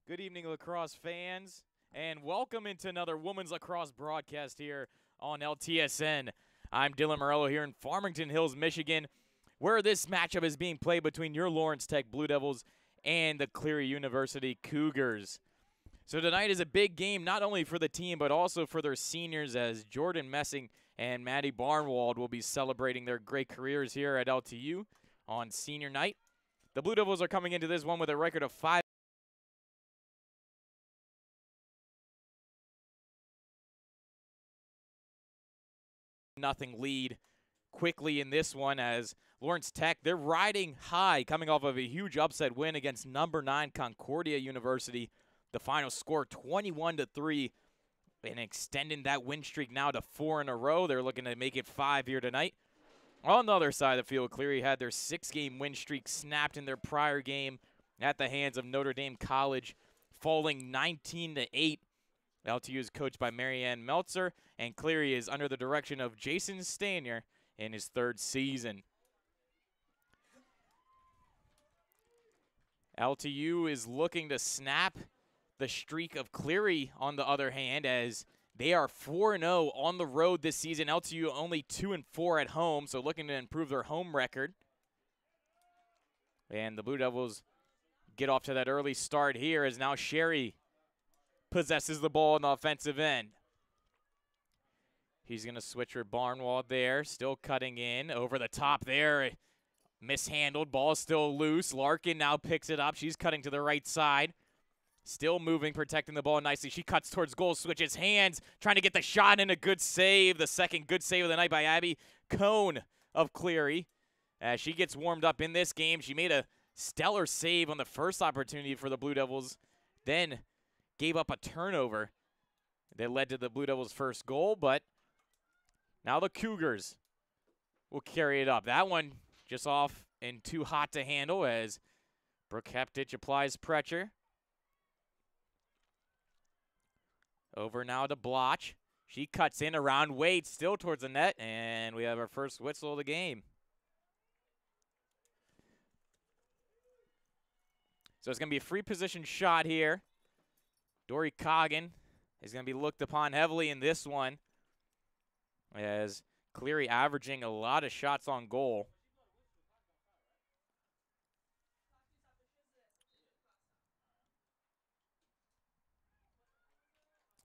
Good evening, lacrosse fans, and welcome into another women's lacrosse broadcast here on LTSN. I'm Dylan Morello here in Farmington Hills, Michigan, where this matchup is being played between your Lawrence Tech Blue Devils and the Cleary University Cougars. So tonight is a big game, not only for the team, but also for their seniors, as Jordan Messing and Maddie Barnwald will be celebrating their great careers here at LTU on senior night. The Blue Devils are coming into this one with a record of 5-0 lead quickly in this one, as Lawrence Tech, they're riding high, coming off of a huge upset win against number 9 Concordia University. The final score 21-3, and extending that win streak now to 4 in a row. They're looking to make it 5 here tonight. On the other side of the field, Cleary had their 6-game win streak snapped in their prior game at the hands of Notre Dame College, falling 19-8. LTU is coached by Marianne Meltzer, and Cleary is under the direction of Jason Stanier in his 3rd season. LTU is looking to snap the streak of Cleary, on the other hand, as they are 4-0 on the road this season. LTU only 2-4 at home, so looking to improve their home record. And the Blue Devils get off to that early start here, as now Sherry possesses the ball on the offensive end. He's going to switch her Barnwald there, still cutting in over the top there. Mishandled, ball still loose. Larkin now picks it up. She's cutting to the right side. Still moving, protecting the ball nicely. She cuts towards goal, switches hands, trying to get the shot in. A good save. The second good save of the night by Abby Cohn of Cleary. As she gets warmed up in this game, she made a stellar save on the first opportunity for the Blue Devils, then gave up a turnover that led to the Blue Devils' first goal, but now the Cougars will carry it up. That one just off and too hot to handle, as Brooke Heptich applies pressure. Over now to Bloch. She cuts in around Wade, still towards the net, and we have our first whistle of the game. So it's going to be a free position shot here. Dory Coggin is going to be looked upon heavily in this one, as Cleary averaging a lot of shots on goal.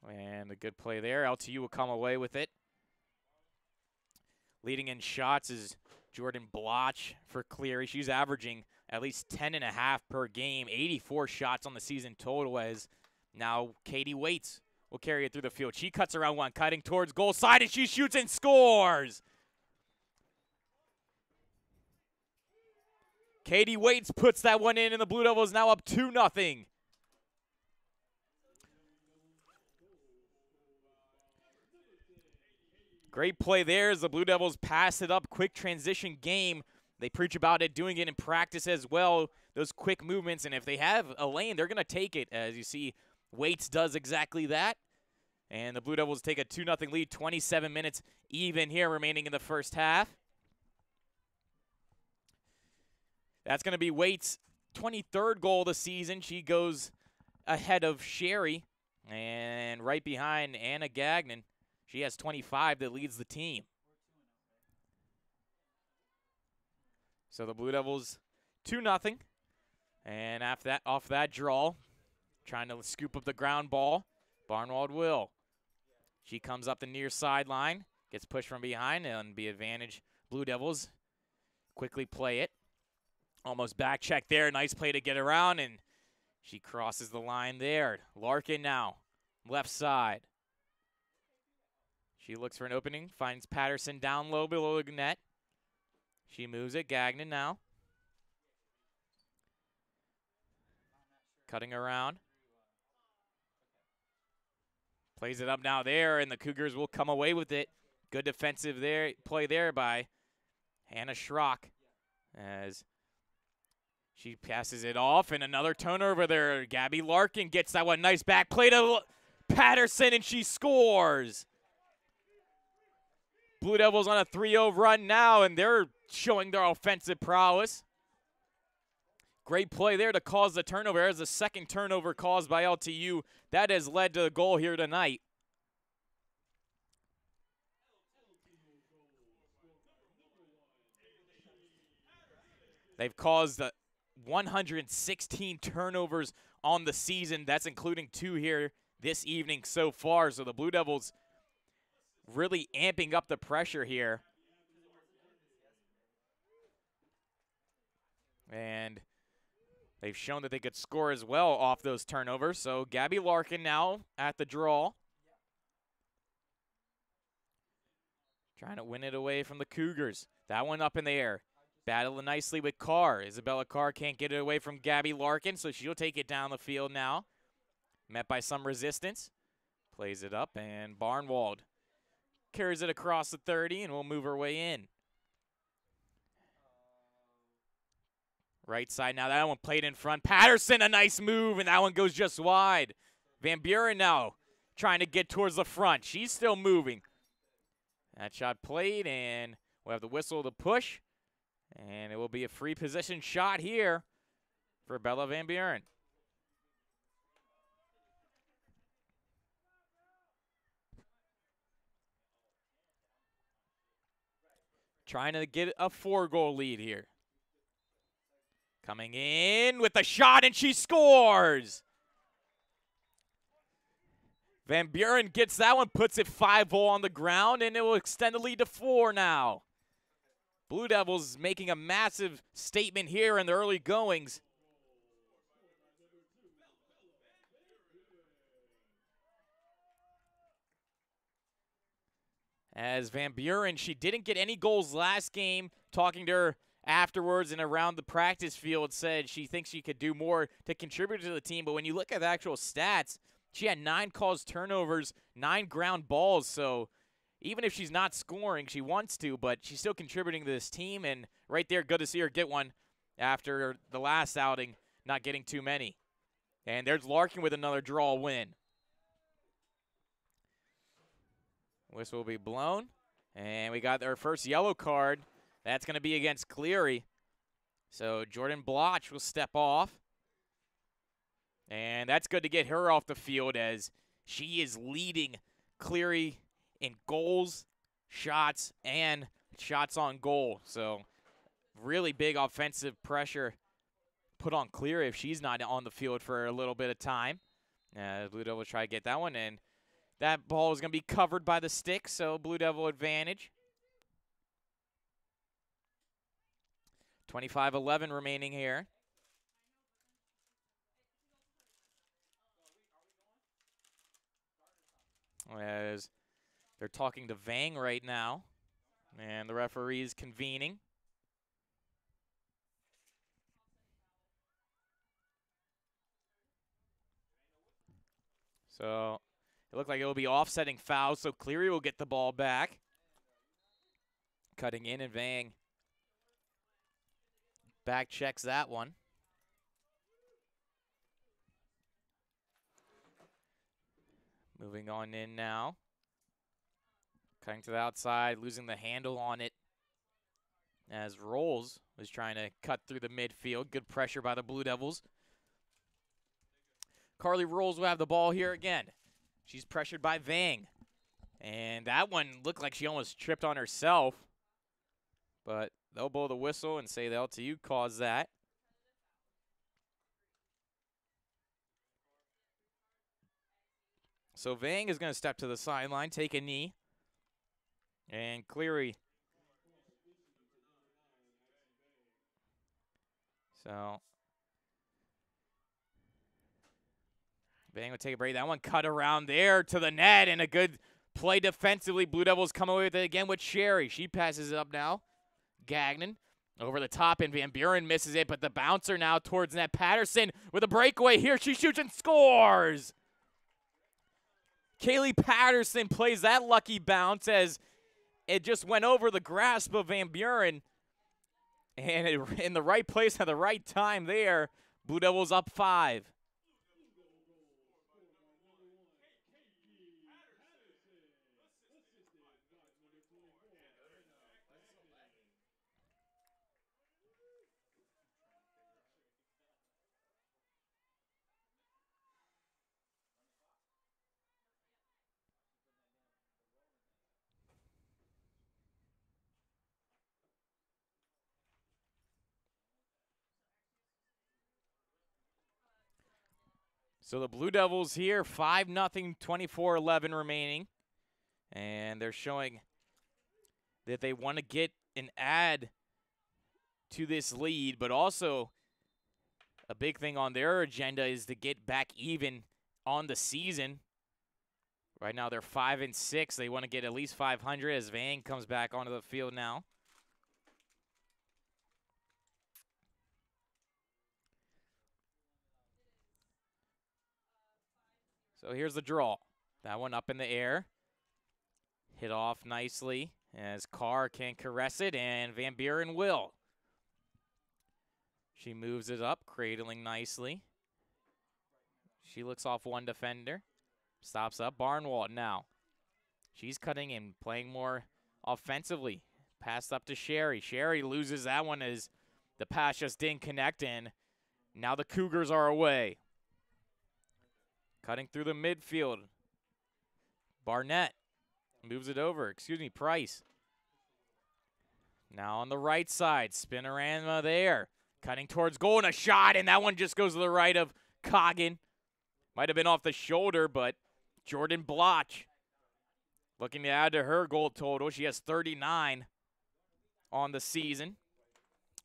And a good play there. LTU will come away with it. Leading in shots is Jordan Bloch for Cleary. She's averaging at least 10.5 per game, 84 shots on the season total, as now Katie Waits will carry it through the field. She cuts around one, cutting towards goal side, and she shoots and scores. Katie Waits puts that one in, and the Blue Devils now up 2-0. Great play there as the Blue Devils pass it up. Quick transition game. They preach about it, doing it in practice as well. Those quick movements, and if they have a lane, they're going to take it. As you see, Waits does exactly that. And the Blue Devils take a 2-0 lead, 27 minutes even here remaining in the first half. That's going to be Waits' 23rd goal of the season. She goes ahead of Sherry, and right behind Anna Gagnon. She has 25 that leads the team. So the Blue Devils 2-0. And after that, off that draw, trying to scoop up the ground ball, Barnwald will. She comes up the near sideline, gets pushed from behind, and be advantage. Blue Devils quickly play it. Almost back check there. Nice play to get around, and she crosses the line there. Larkin now, left side. She looks for an opening, finds Patterson down low below the net. She moves it. Gagnon now. Cutting around. Plays it up now there, and the Cougars will come away with it. Good defensive play there by Hannah Schrock, as she passes it off, and another turnover there. Gabby Larkin gets that one. Nice back play to Patterson, and she scores. Blue Devils on a 3-0 run now, and they're showing their offensive prowess. Great play there to cause the turnover. There's the second turnover caused by LTU. That has led to the goal here tonight. They've caused 116 turnovers on the season. That's including 2 here this evening so far. So the Blue Devils really amping up the pressure here. And they've shown that they could score as well off those turnovers. So Gabby Larkin now at the draw. Trying to win it away from the Cougars. That one up in the air. Battling nicely with Carr. Isabella Carr can't get it away from Gabby Larkin, so she'll take it down the field now. Met by some resistance. Plays it up, and Barnwald carries it across the 30, and we'll move her way in. Right side now. That one played in front. Patterson, a nice move, and that one goes just wide. Van Buren now trying to get towards the front. She's still moving. That shot played, and we'll have the whistle to push. And it will be a free position shot here for Bella Van Buren. Trying to get a 4-goal lead here. Coming in with the shot, and she scores! Van Buren gets that one, puts it 5-0 on the ground, and it will extend the lead to 4 now. Blue Devils making a massive statement here in the early goings. As Van Buren, she didn't get any goals last game. Talking to her afterwards and around the practice field, said she thinks she could do more to contribute to the team. But when you look at the actual stats, she had 9 caused turnovers, 9 ground balls. So even if she's not scoring, she wants to, but she's still contributing to this team. And right there, good to see her get one after the last outing, not getting too many. And there's Larkin with another draw win. Whistle will be blown. And we got our first yellow card. That's going to be against Cleary. So Jordan Bloch will step off. And that's good to get her off the field, as she is leading Cleary in goals, shots, and shots on goal. So really big offensive pressure put on Cleary if she's not on the field for a little bit of time. Blue Devils try to get that one, and that ball is going to be covered by the stick, so Blue Devil advantage. 25-11 remaining here. As they're talking to Vang right now, and the referee is convening. So it looked like it will be offsetting fouls, so Cleary will get the ball back. Cutting in, and Vang back checks that one. Moving on in now. Cutting to the outside, losing the handle on it as Rolls was trying to cut through the midfield. Good pressure by the Blue Devils. Carly Rolls will have the ball here again. She's pressured by Vang. And that one looked like she almost tripped on herself. But they'll blow the whistle and say the LTU caused that. So Vang is going to step to the sideline, take a knee. And Cleary. So Vang would take a break. That one cut around there to the net, and a good play defensively. Blue Devils come away with it again with Sherry. She passes it up now. Gagnon over the top, and Van Buren misses it, but the bouncer now towards net. Patterson with a breakaway here. She shoots and scores. Kaylee Patterson plays that lucky bounce as it just went over the grasp of Van Buren. And in the right place at the right time there. Blue Devils up 5. So the Blue Devils here, 5-0, 24-11 remaining. And they're showing that they want to get an add to this lead, but also a big thing on their agenda is to get back even on the season. Right now they're 5-6. They want to get at least 500 as Vang comes back onto the field now. So here's the draw. That one up in the air. Hit off nicely as Carr can caress it, and Van Buren will. She moves it up, cradling nicely. She looks off one defender. Stops up. Barnwald now. She's cutting and playing more offensively. Passed up to Sherry. Sherry loses that one as the pass just didn't connect, and now the Cougars are away. Cutting through the midfield. Barnett moves it over. Price. Now on the right side. Spinorama there. Cutting towards goal and a shot, and that one just goes to the right of Coggin. Might have been off the shoulder, but Jordan Bloch looking to add to her goal total. She has 39 on the season.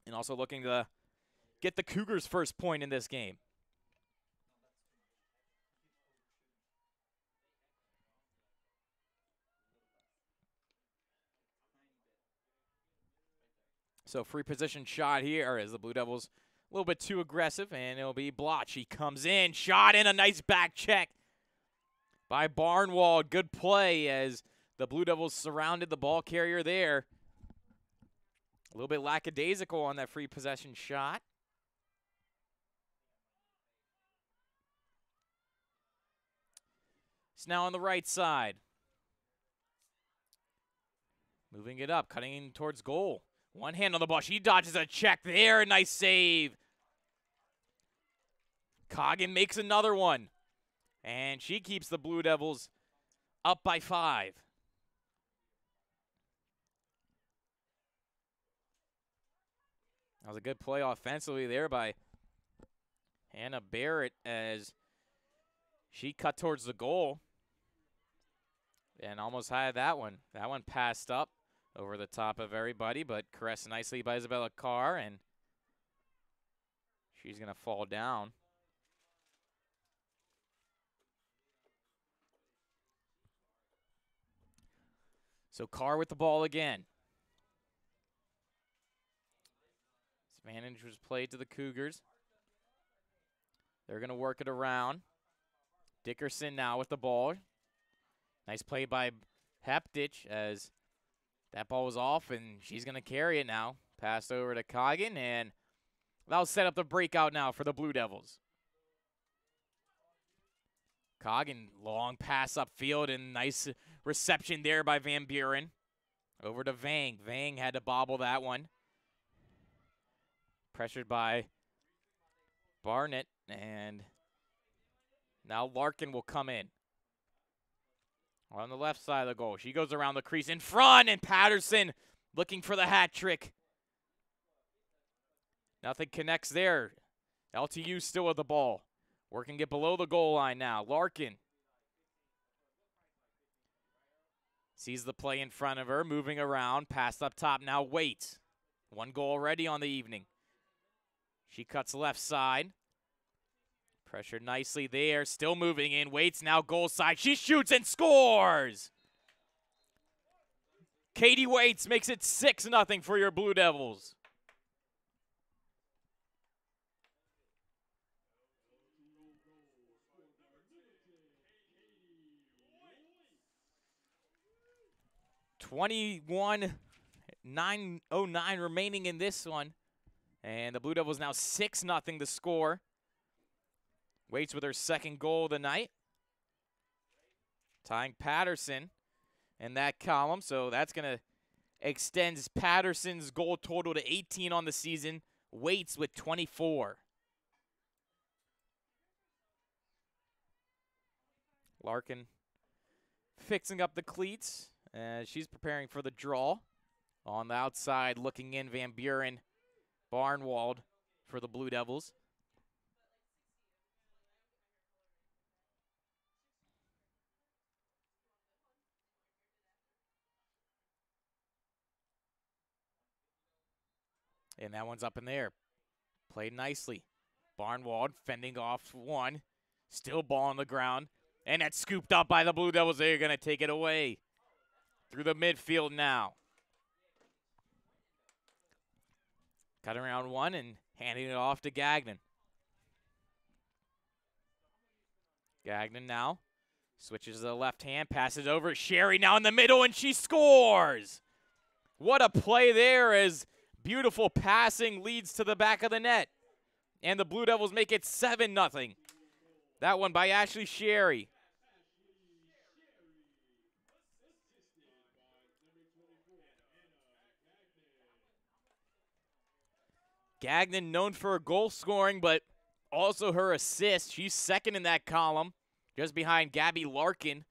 And also looking to get the Cougars' first point in this game. So free position shot here as the Blue Devils a little bit too aggressive, and it'll be Bloch. He comes in, shot in, a nice back check by Barnwald. Good play as the Blue Devils surrounded the ball carrier there. A little bit lackadaisical on that free possession shot. It's now on the right side. Moving it up, cutting in towards goal. One hand on the ball. She dodges a check there. A nice save. Coggin makes another one. And she keeps the Blue Devils up by 5. That was a good play offensively there by Hannah Barrett as she cut towards the goal and almost had that one. That one passed up over the top of everybody, but caressed nicely by Isabella Carr, and she's going to fall down. So Carr with the ball again. Advantage was played to the Cougars. They're going to work it around. Dickerson now with the ball. Nice play by Heptich as that ball was off, and she's going to carry it now. Passed over to Coggin, and that'll set up the breakout now for the Blue Devils. Coggin, long pass upfield, and nice reception there by Van Buren. Over to Vang. Vang had to bobble that one. Pressured by Barnett, and now Larkin will come in. On the left side of the goal. She goes around the crease in front, and Patterson looking for the hat trick. Nothing connects there. LTU still with the ball. Working it below the goal line now. Larkin sees the play in front of her, moving around. Pass up top now. Waits. One goal already on the evening. She cuts left side. Pressured nicely there. Still moving in. Waits now goal side. She shoots and scores. Katie Waits makes it 6-0 for your Blue Devils. .909 remaining in this one. And the Blue Devils now 6-0 to score. Waits with her second goal of the night. Tying Patterson in that column. So that's going to extend Patterson's goal total to 18 on the season. Waits with 24. Larkin fixing up the cleats as she's preparing for the draw. On the outside, looking in, Van Buren, Barnwald for the Blue Devils. And that one's up in there. Played nicely. Barnwald fending off one. Still ball on the ground. And that's scooped up by the Blue Devils. They're going to take it away. Through the midfield now. Cutting around one and handing it off to Gagnon. Gagnon now switches to the left hand, passes over. Sherry now in the middle, and she scores! What a play there as beautiful passing leads to the back of the net. And the Blue Devils make it 7-0. That one by Ashley Sherry. Gagnon known for her goal scoring, but also her assist. She's second in that column, just behind Gabby Larkin.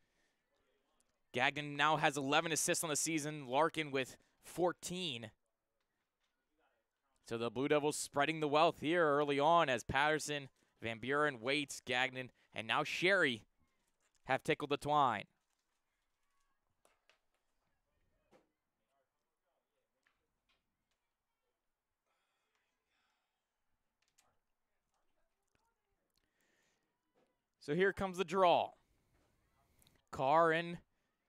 Gagnon now has 11 assists on the season, Larkin with 14. So the Blue Devils spreading the wealth here early on as Patterson, Van Buren, Waits, Gagnon, and now Sherry have tickled the twine. So here comes the draw. Carr and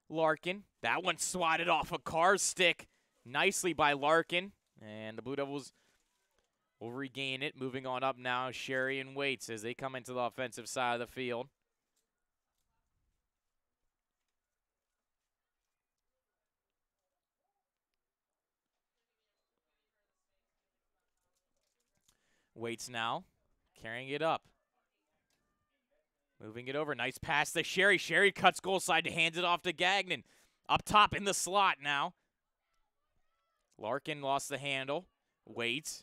Larkin. That one swatted off a Carr's stick nicely by Larkin. And the Blue Devils will regain it. Moving on up now, Sherry and Waits as they come into the offensive side of the field. Waits now, carrying it up. Moving it over. Nice pass to Sherry. Sherry cuts goal side to hand it off to Gagnon. Up top in the slot now. Larkin lost the handle. Waits.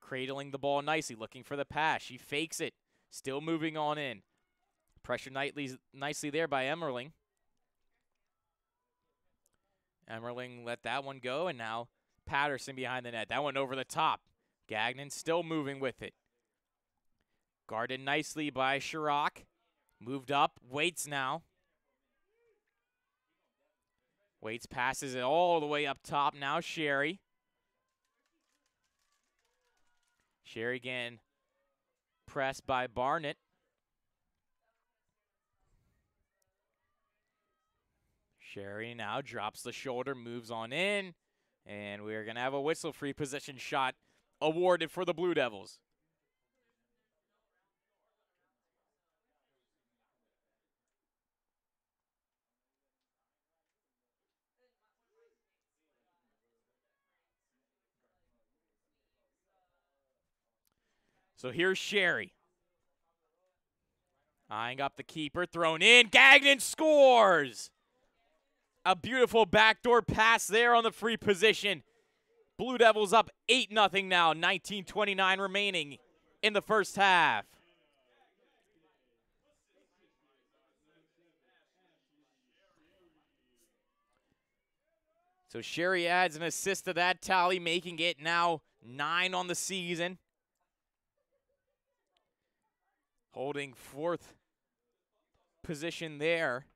Cradling the ball nicely, looking for the pass. She fakes it. Still moving on in. Pressure nicely there by Emmerling. Emmerling let that one go, and now Patterson behind the net. That one over the top. Gagnon still moving with it. Guarded nicely by Chirac. Moved up. Waits now. Waits passes it all the way up top now. Sherry. Sherry again pressed by Barnett. Sherry now drops the shoulder, moves on in, and we're going to have a whistle-free possession shot awarded for the Blue Devils. So here's Sherry. Eyeing up the keeper, thrown in. Gagnon scores! A beautiful backdoor pass there on the free position. Blue Devils up 8-0 now, 19:29 remaining in the first half. So Sherry adds an assist to that tally, making it now 9 on the season. Holding fourth position there.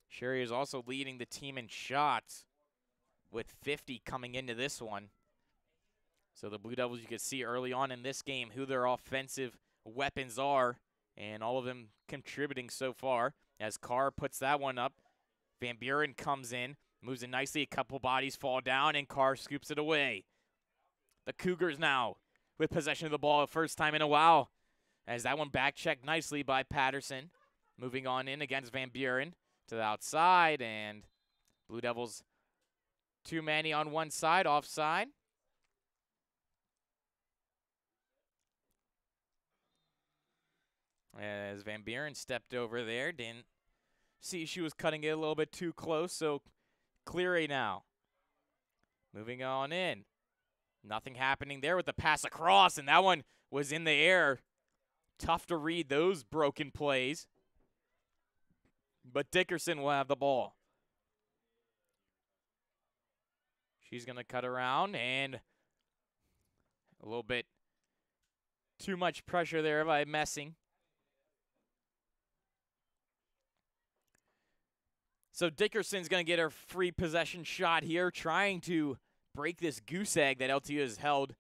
Sherry is also leading the team in shots with 50 coming into this one. So the Blue Devils, you can see early on in this game who their offensive weapons are, and all of them contributing so far. As Carr puts that one up, Van Buren comes in, moves it nicely, a couple bodies fall down, and Carr scoops it away. The Cougars now with possession of the ball, first time in a while, as that one back checked nicely by Patterson. Moving on in against Van Buren to the outside, and Blue Devils too many on one side, offside. As Van Buren stepped over there, didn't see she was cutting it a little bit too close, so Cleary now. Moving on in. Nothing happening there with the pass across, and that one was in the air. Tough to read those broken plays. But Dickerson will have the ball. She's going to cut around, and a little bit too much pressure there by Messing. So Dickerson's going to get her free possession shot here, trying to break this goose egg that LTU has held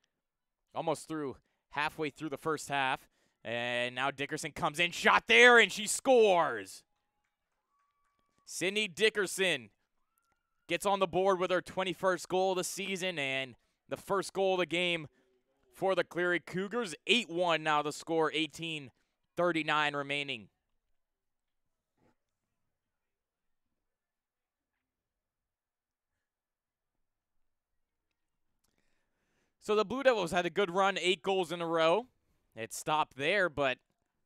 almost through halfway through the first half. And now Dickerson comes in, shot there, and she scores. Sydney Dickerson gets on the board with her 21st goal of the season and the first goal of the game for the Cleary Cougars. 8-1 now the score, 18:39 remaining. So the Blue Devils had a good run, 8 goals in a row. It stopped there, but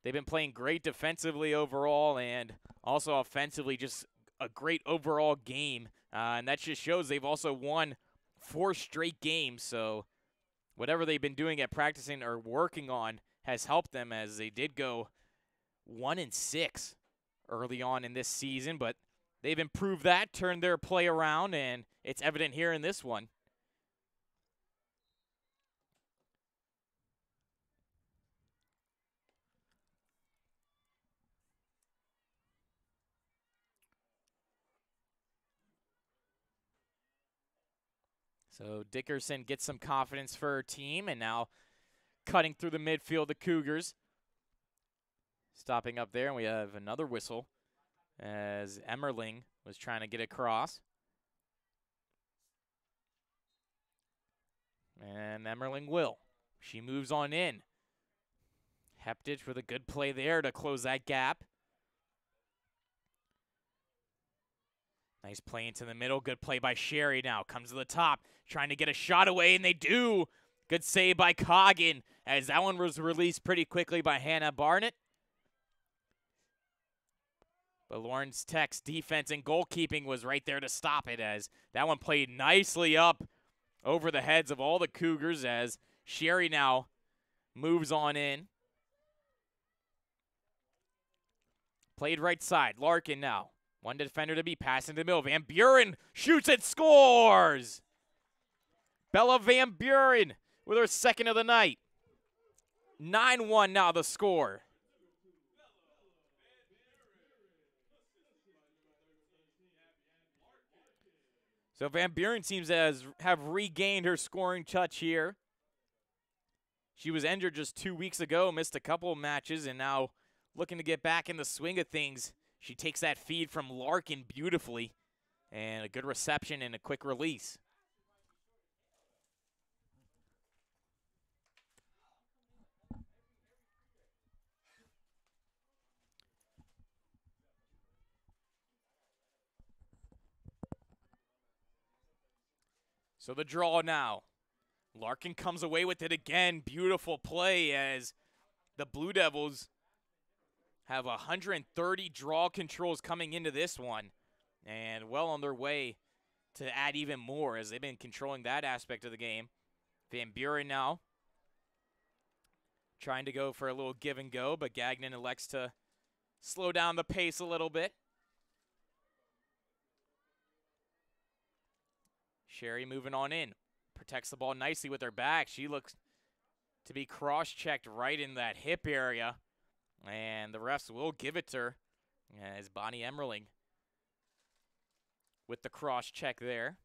they've been playing great defensively overall and also offensively, just a great overall game. And that just shows they've also won 4 straight games. So whatever they've been doing at practicing or working on has helped them, as they did go 1-6 early on in this season. But they've improved that, turned their play around, and it's evident here in this one. So Dickerson gets some confidence for her team, and now cutting through the midfield, the Cougars. Stopping up there, and we have another whistle as Emmerling was trying to get across. And Emmerling will. She moves on in. Heptich with a good play there to close that gap. Nice play into the middle. Good play by Sherry now. Comes to the top, trying to get a shot away, and they do. Good save by Coggin, as that one was released pretty quickly by Hannah Barnett. But Lawrence Tech's defense and goalkeeping was right there to stop it, as that one played nicely up over the heads of all the Cougars, as Sherry now moves on in. Played right side. Larkin now. One defender to be passing to the middle. Van Buren shoots and scores! Bella Van Buren with her second of the night. 9-1 now the score. So Van Buren seems to have regained her scoring touch here. She was injured just 2 weeks ago, missed a couple of matches, and now looking to get back in the swing of things. She takes that feed from Larkin beautifully, and a good reception and a quick release. So the draw now. Larkin comes away with it again. Beautiful play, as the Blue Devils have 130 draw controls coming into this one, and well on their way to add even more, as they've been controlling that aspect of the game. Van Buren now trying to go for a little give and go, but Gagnon elects to slow down the pace a little bit. Sherry moving on in. Protects the ball nicely with her back. She looks to be cross-checked right in that hip area, and the refs will give it to her, as Bonnie Emmerling with the cross-check there.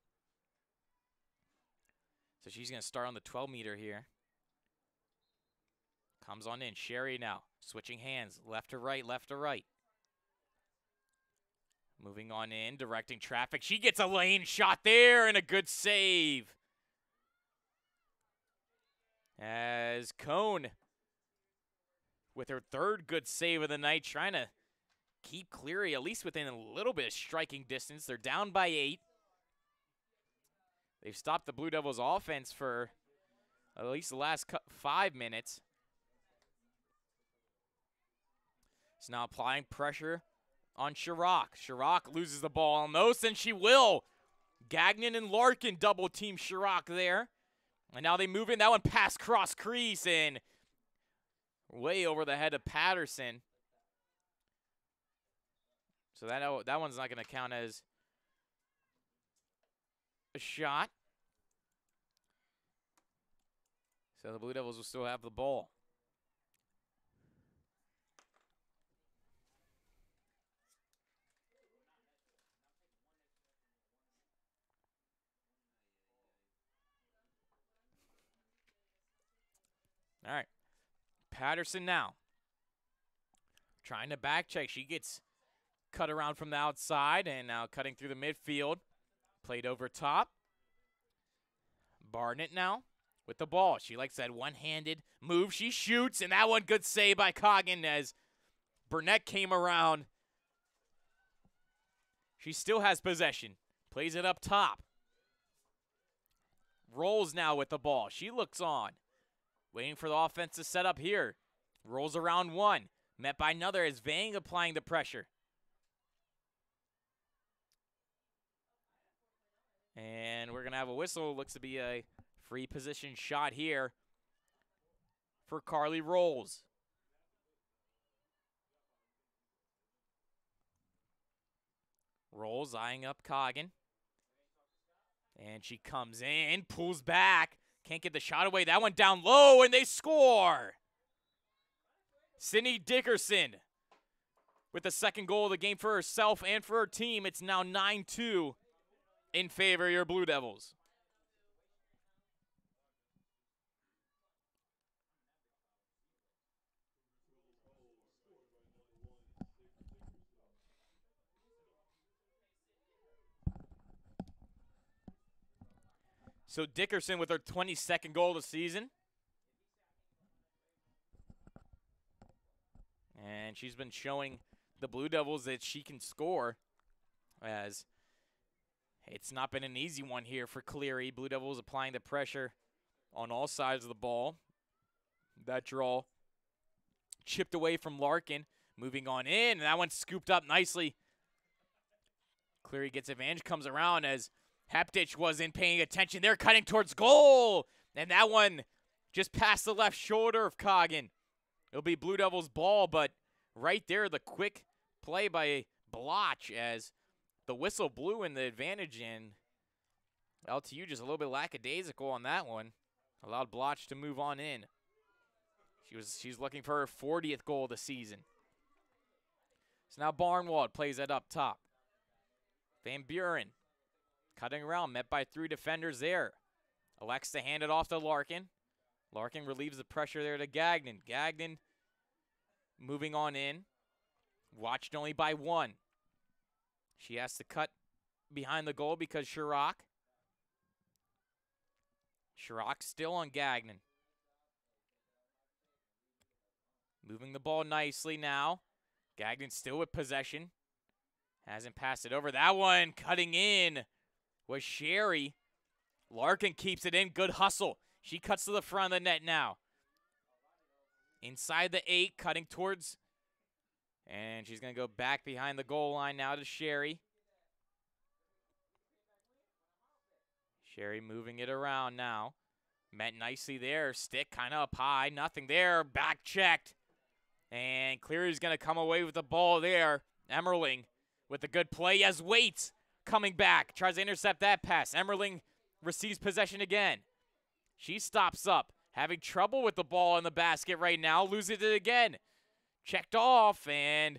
So she's going to start on the 12-meter here. Comes on in. Sherry now switching hands, left to right, left to right. Moving on in, directing traffic. She gets a lane shot there, and a good save. As Cone, with her third good save of the night, trying to keep Cleary at least within a little bit of striking distance. They're down by 8. They've stopped the Blue Devils' offense for at least the last 5 minutes. It's now applying pressure on Chirac. Chirac loses the ball almost, and she will. Gagnon and Larkin double team Chirac there. And now they move in. That one past cross crease and way over the head of Patterson. So that one's not going to count as a shot. So the Blue Devils will still have the ball. All right. Patterson now. Trying to back check. She gets cut around from the outside and now cutting through the midfield. Played over top. Barnett now with the ball. She likes that one-handed move. She shoots, and that one good save by Coggin as Burnett came around. She still has possession. Plays it up top. Rolls now with the ball. She looks on. Waiting for the offense to set up here. Rolls around one. Met by another as Vang applying the pressure. And we're going to have a whistle. Looks to be a free position shot here for Carly Rolls. Rolls eyeing up Coggin. And she comes in, pulls back. Can't get the shot away. That went down low, and they score. Sydney Dickerson with the second goal of the game for herself and for her team. It's now 9-2 in favor of your Blue Devils. So Dickerson with her 22nd goal of the season. And she's been showing the Blue Devils that she can score, as it's not been an easy one here for Cleary. Blue Devils applying the pressure on all sides of the ball. That draw chipped away from Larkin. Moving on in, and that one scooped up nicely. Cleary gets advantage, comes around as Heptich wasn't paying attention. They're cutting towards goal, and that one just past the left shoulder of Coggin. It'll be Blue Devils' ball, but right there, the quick play by Blotch as the whistle blew in the advantage, and LTU just a little bit lackadaisical on that one. Allowed Blotch to move on in. She's looking for her 40th goal of the season. So now Barnwald plays it up top. Van Buren cutting around, met by three defenders there. Elects to hand it off to Larkin. Larkin relieves the pressure there to Gagnon. Gagnon moving on in. Watched only by one. She has to cut behind the goal because Chirac still on Gagnon. Moving the ball nicely now. Gagnon still with possession. Hasn't passed it over. That one cutting in was Sherry. Larkin keeps it in. Good hustle. She cuts to the front of the net now. Inside the 8, cutting towards. And she's going to go back behind the goal line now to Sherry. Sherry moving it around now. Met nicely there. Stick kind of up high. Nothing there. Back checked. And Cleary's going to come away with the ball there. Emmerling with a good play as Waits coming back. Tries to intercept that pass. Emmerling receives possession again. She stops up. Having trouble with the ball in the basket right now. Loses it again. Checked off, and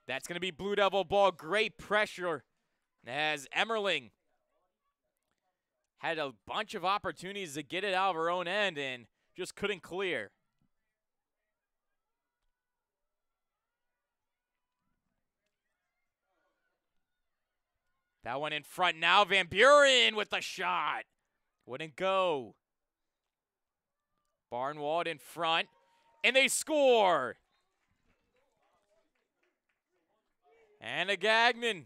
that's going to be Blue Devil ball. Great pressure as Emmerling had a bunch of opportunities to get it out of her own end and just couldn't clear. That one in front now. Van Buren with the shot. Wouldn't go. Barnwald in front, and they score. Anna Gagnon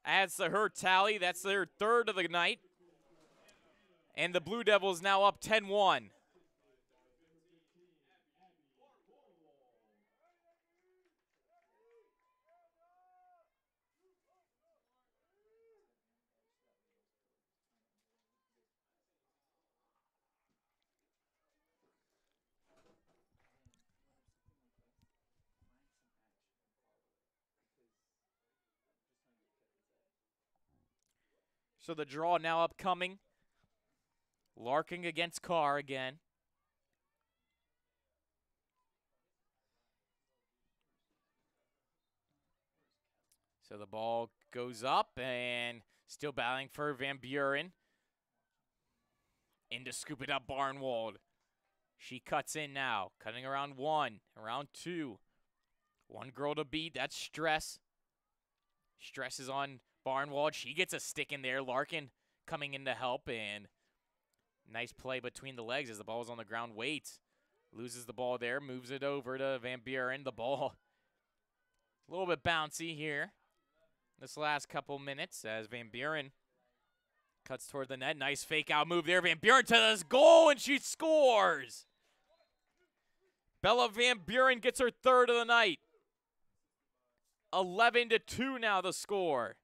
adds to her tally. That's their third of the night. And the Blue Devils now up 10-1. So the draw now upcoming. Larkin against Carr again. So the ball goes up and still battling for Van Buren. In to scoop it up, Barnwald. She cuts in now, cutting around 1, around 2. One girl to beat, that's Stress. Stress is on Barnwald. She gets a stick in there. Larkin coming in to help, and nice play between the legs as the ball is on the ground. Waits loses the ball there, moves it over to Van Buren. The ball a little bit bouncy here this last couple minutes as Van Buren cuts toward the net. Nice fake out move there. Van Buren to this goal, and she scores. Bella Van Buren gets her third of the night. 11-2 now the score.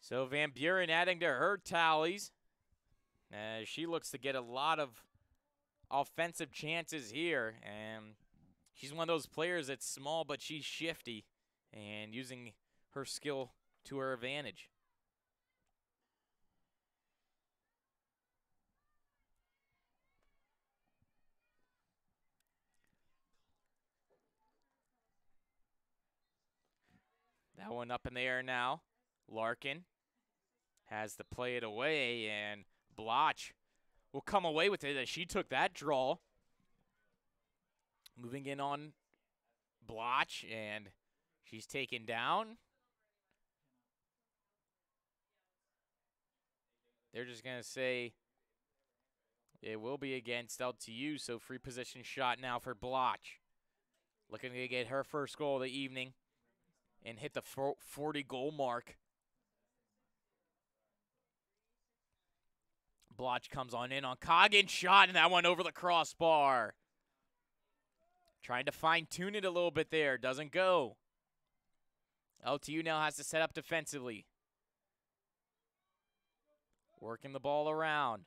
So Van Buren adding to her tallies. She looks to get a lot of offensive chances here. And she's one of those players that's small, but she's shifty and using her skill to her advantage. That one up in the air now. Larkin has to play it away, and Bloch will come away with it as she took that draw. Moving in on Bloch, and she's taken down. They're just going to say it will be against LTU, so free position shot now for Bloch. Looking to get her first goal of the evening and hit the 40-goal mark. Bloch comes on in on Coggin, shot, and that one over the crossbar. Trying to fine-tune it a little bit there, doesn't go. LTU now has to set up defensively. Working the ball around.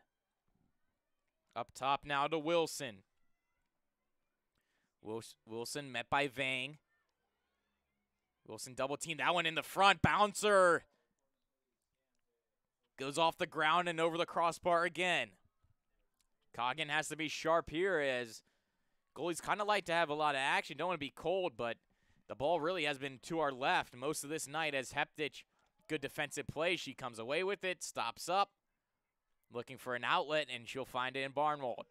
Up top now to Wilson. Wilson met by Vang. Wilson double team, that one in the front, bouncer. Goes off the ground and over the crossbar again. Coggin has to be sharp here as goalies kind of like to have a lot of action. Don't want to be cold, but the ball really has been to our left most of this night as Heptich, good defensive play. She comes away with it, stops up, looking for an outlet, and she'll find it in Barnwald.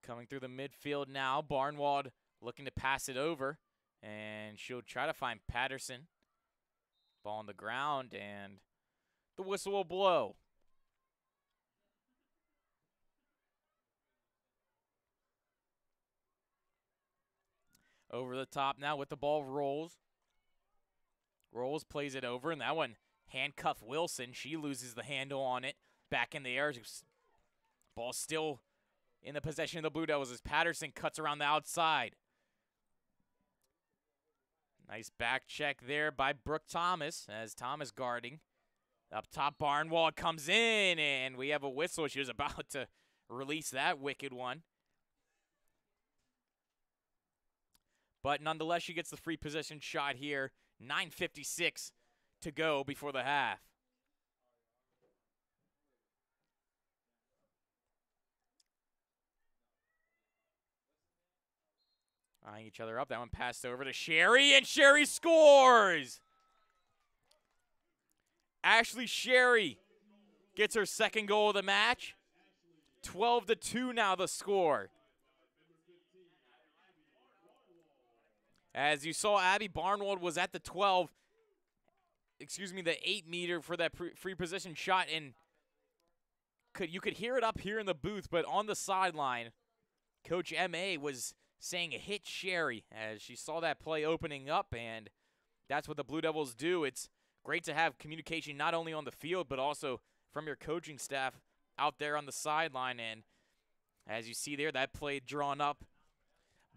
Coming through the midfield now, Barnwald looking to pass it over. And she'll try to find Patterson. Ball on the ground, and the whistle will blow. Over the top now with the ball, Rolls. Rolls plays it over, and that one handcuff Wilson. She loses the handle on it. Back in the air. Ball still in the possession of the Blue Devils as Patterson cuts around the outside. Nice back check there by Brooke Thomas as Thomas guarding. Up top, Barnwald comes in, and we have a whistle. She was about to release that wicked one. But nonetheless, she gets the free position shot here. 9:56 to go before the half. Eyeing each other up. That one passed over to Sherry, and Sherry scores! Ashley Sherry gets her second goal of the match. 12-2 now the score. As you saw, Abby Barnwald was at the 8 meter for that free position shot, and you could hear it up here in the booth, but on the sideline, Coach M.A. was saying it hit Sherry as she saw that play opening up, and that's what the Blue Devils do. It's great to have communication not only on the field, but also from your coaching staff out there on the sideline. And as you see there, that play drawn up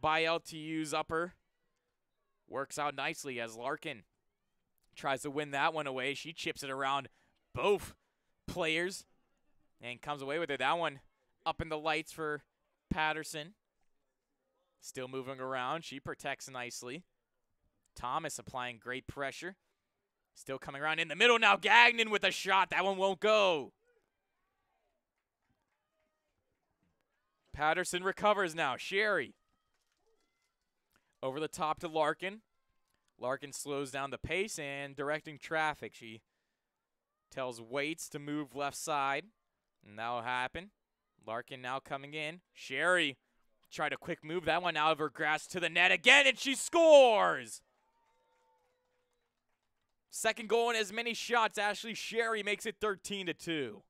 by LTU's upper works out nicely as Larkin tries to win that one away. She chips it around both players and comes away with it. That one up in the lights for Patterson. Still moving around. She protects nicely. Thomas applying great pressure. Still coming around in the middle now. Gagnon with a shot. That one won't go. Patterson recovers now. Sherry. Over the top to Larkin. Larkin slows down the pace and directing traffic. She tells Waits to move left side. And that'll happen. Larkin now coming in. Sherry tried a quick move. That one out of her grasp to the net again, and she scores! Second goal in as many shots. Ashley Sherry makes it 13-2.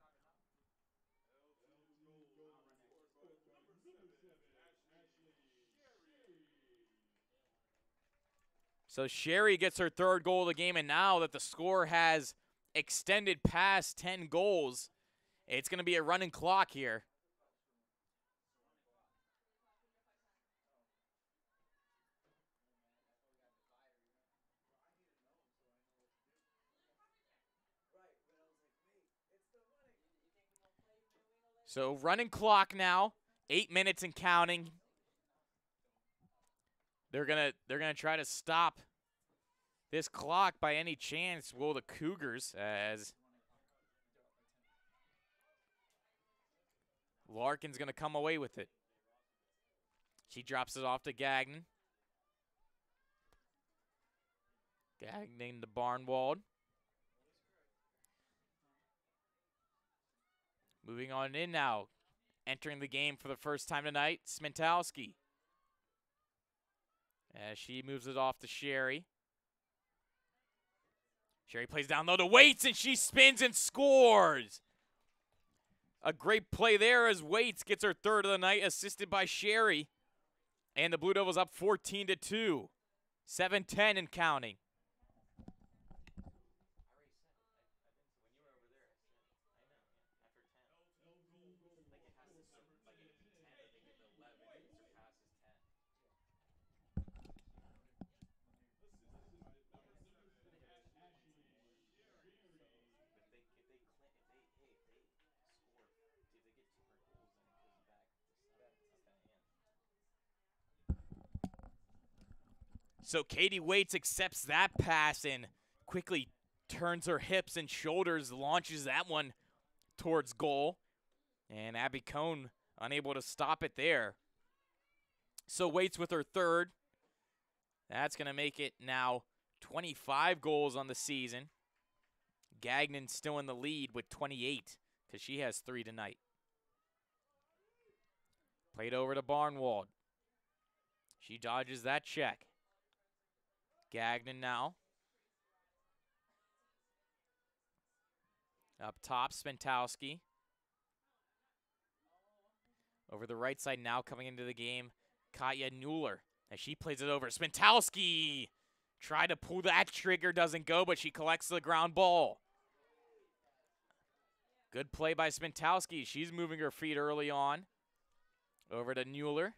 So Sherry gets her third goal of the game, and now that the score has extended past 10 goals, it's going to be a running clock here. So running clock now, 8 minutes and counting. They're gonna try to stop this clock by any chance. Will the Cougars, as Larkin's gonna come away with it. She drops it off to Gagnon. Gagnon to Barnwald. Moving on in now. Entering the game for the first time tonight, Smentowski. As she moves it off to Sherry. Sherry plays down low to Waits, and she spins and scores. A great play there as Waits gets her third of the night, assisted by Sherry. And the Blue Devils up 14-2. 7-10 and counting. So Katie Waits accepts that pass and quickly turns her hips and shoulders, launches that one towards goal. And Abby Cohn unable to stop it there. So Waits with her third. That's going to make it now 25 goals on the season. Gagnon still in the lead with 28 because she has 3 tonight. Played over to Barnwald. She dodges that check. Gagnon now. Up top, Smentowski. Over the right side now coming into the game, Katya Mueller. As she plays it over, Smentowski tried to pull that trigger, doesn't go, but she collects the ground ball. Good play by Smentowski. She's moving her feet early on. Over to Mueller.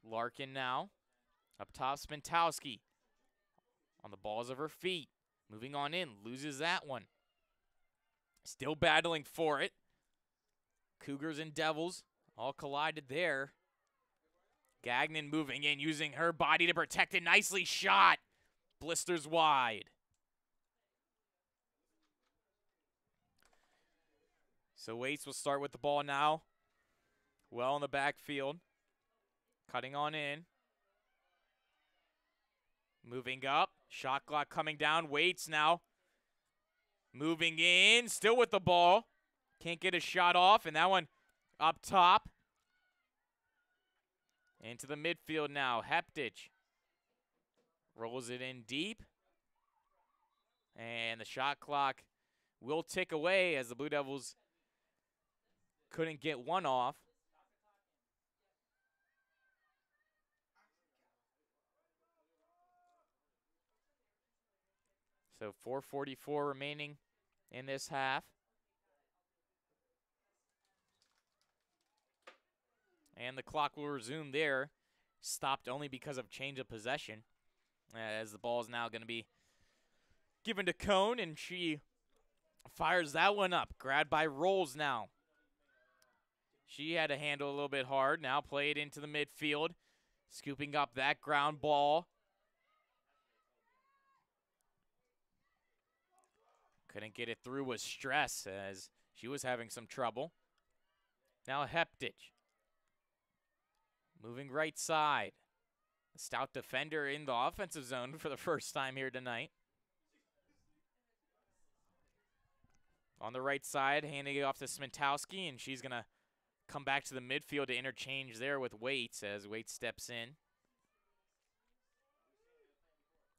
Larkin now. Up top, Smentowski. On the balls of her feet. Moving on in. Loses that one. Still battling for it. Cougars and Devils all collided there. Gagnon moving in, using her body to protect it. Nicely shot. Blisters wide. So Waits will start with the ball now. Well in the backfield. Cutting on in. Moving up. Shot clock coming down. Waits now. Moving in. Still with the ball. Can't get a shot off. And that one up top. Into the midfield now. Heptich rolls it in deep. And the shot clock will tick away as the Blue Devils couldn't get one off. So 4:44 remaining in this half. And the clock will resume there. Stopped only because of change of possession. As the ball is now going to be given to Cohn, and she fires that one up. Grabbed by Rolls now. She had to handle a little bit hard. Now played into the midfield. Scooping up that ground ball. Couldn't get it through with stress as she was having some trouble. Now Heptich. Moving right side. A stout defender in the offensive zone for the first time here tonight. On the right side, handing it off to Smentowski, and she's going to come back to the midfield to interchange there with Waits as Waits steps in.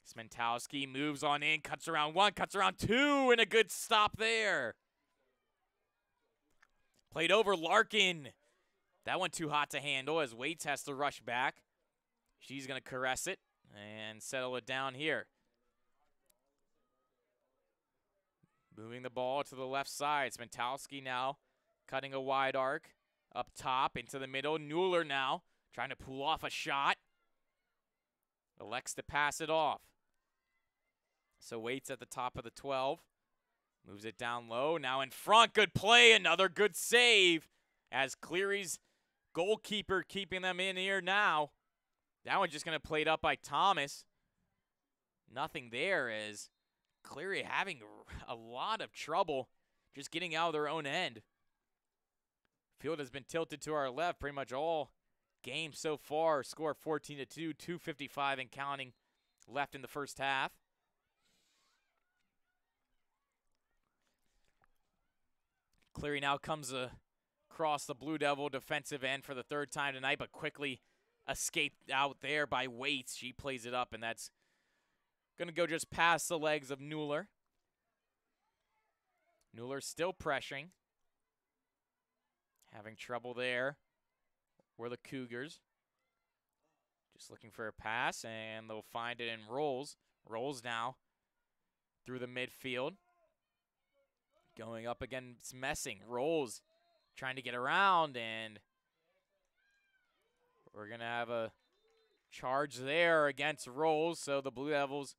Smentowski moves on in, cuts around one, cuts around two, and a good stop there. Played over Larkin. That one too hot to handle as Waits has to rush back. She's going to caress it and settle it down here. Moving the ball to the left side. Smentowski now cutting a wide arc up top into the middle. Mueller now trying to pull off a shot. Elects to pass it off. So Waits at the top of the 12. Moves it down low. Now in front. Good play. Another good save as Cleary's goalkeeper keeping them in here now. That one just going to play it up by Thomas. Nothing there as Cleary having a lot of trouble just getting out of their own end. Field has been tilted to our left pretty much all game so far. Score 14-2, 2:55 and counting left in the first half. Cleary now comes across the Blue Devil defensive end for the third time tonight, but quickly escaped out there by Waits. She plays it up, and that's going to go just past the legs of Mueller. Mueller still pressuring. Having trouble there were the Cougars. Just looking for a pass, and they'll find it in Rolls. Rolls now through the midfield. Going up against Messing. Rolls trying to get around, and we're going to have a charge there against Rolls, so the Blue Devils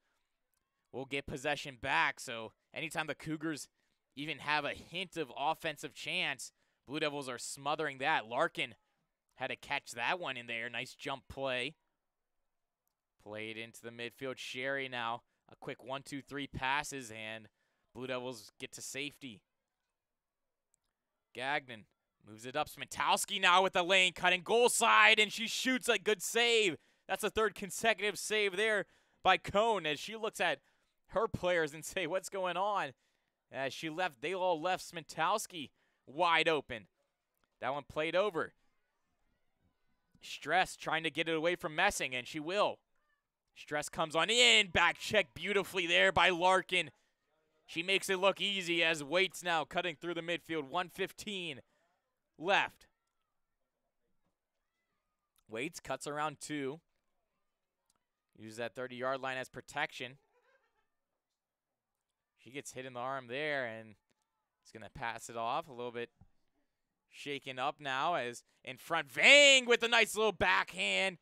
will get possession back. So anytime the Cougars even have a hint of offensive chance, Blue Devils are smothering that. Larkin had to catch that one in there. Nice jump play. Played into the midfield. Sherry now a quick 1-2-3 passes, and Blue Devils get to safety. Gagnon moves it up. Smentowski now with the lane cutting goal side, and she shoots a good save. That's a third consecutive save there by Cone as she looks at her players and say, what's going on? As she left, they all left Smentowski wide open. That one played over. Stress trying to get it away from Messing, and she will. Stress comes on in. Back check beautifully there by Larkin. She makes it look easy as Waits now cutting through the midfield. 1:15 left. Waits cuts around two. Use that 30-yard line as protection. She gets hit in the arm there, and it's going to pass it off. A little bit shaken up now as in front. Vang with a nice little backhand.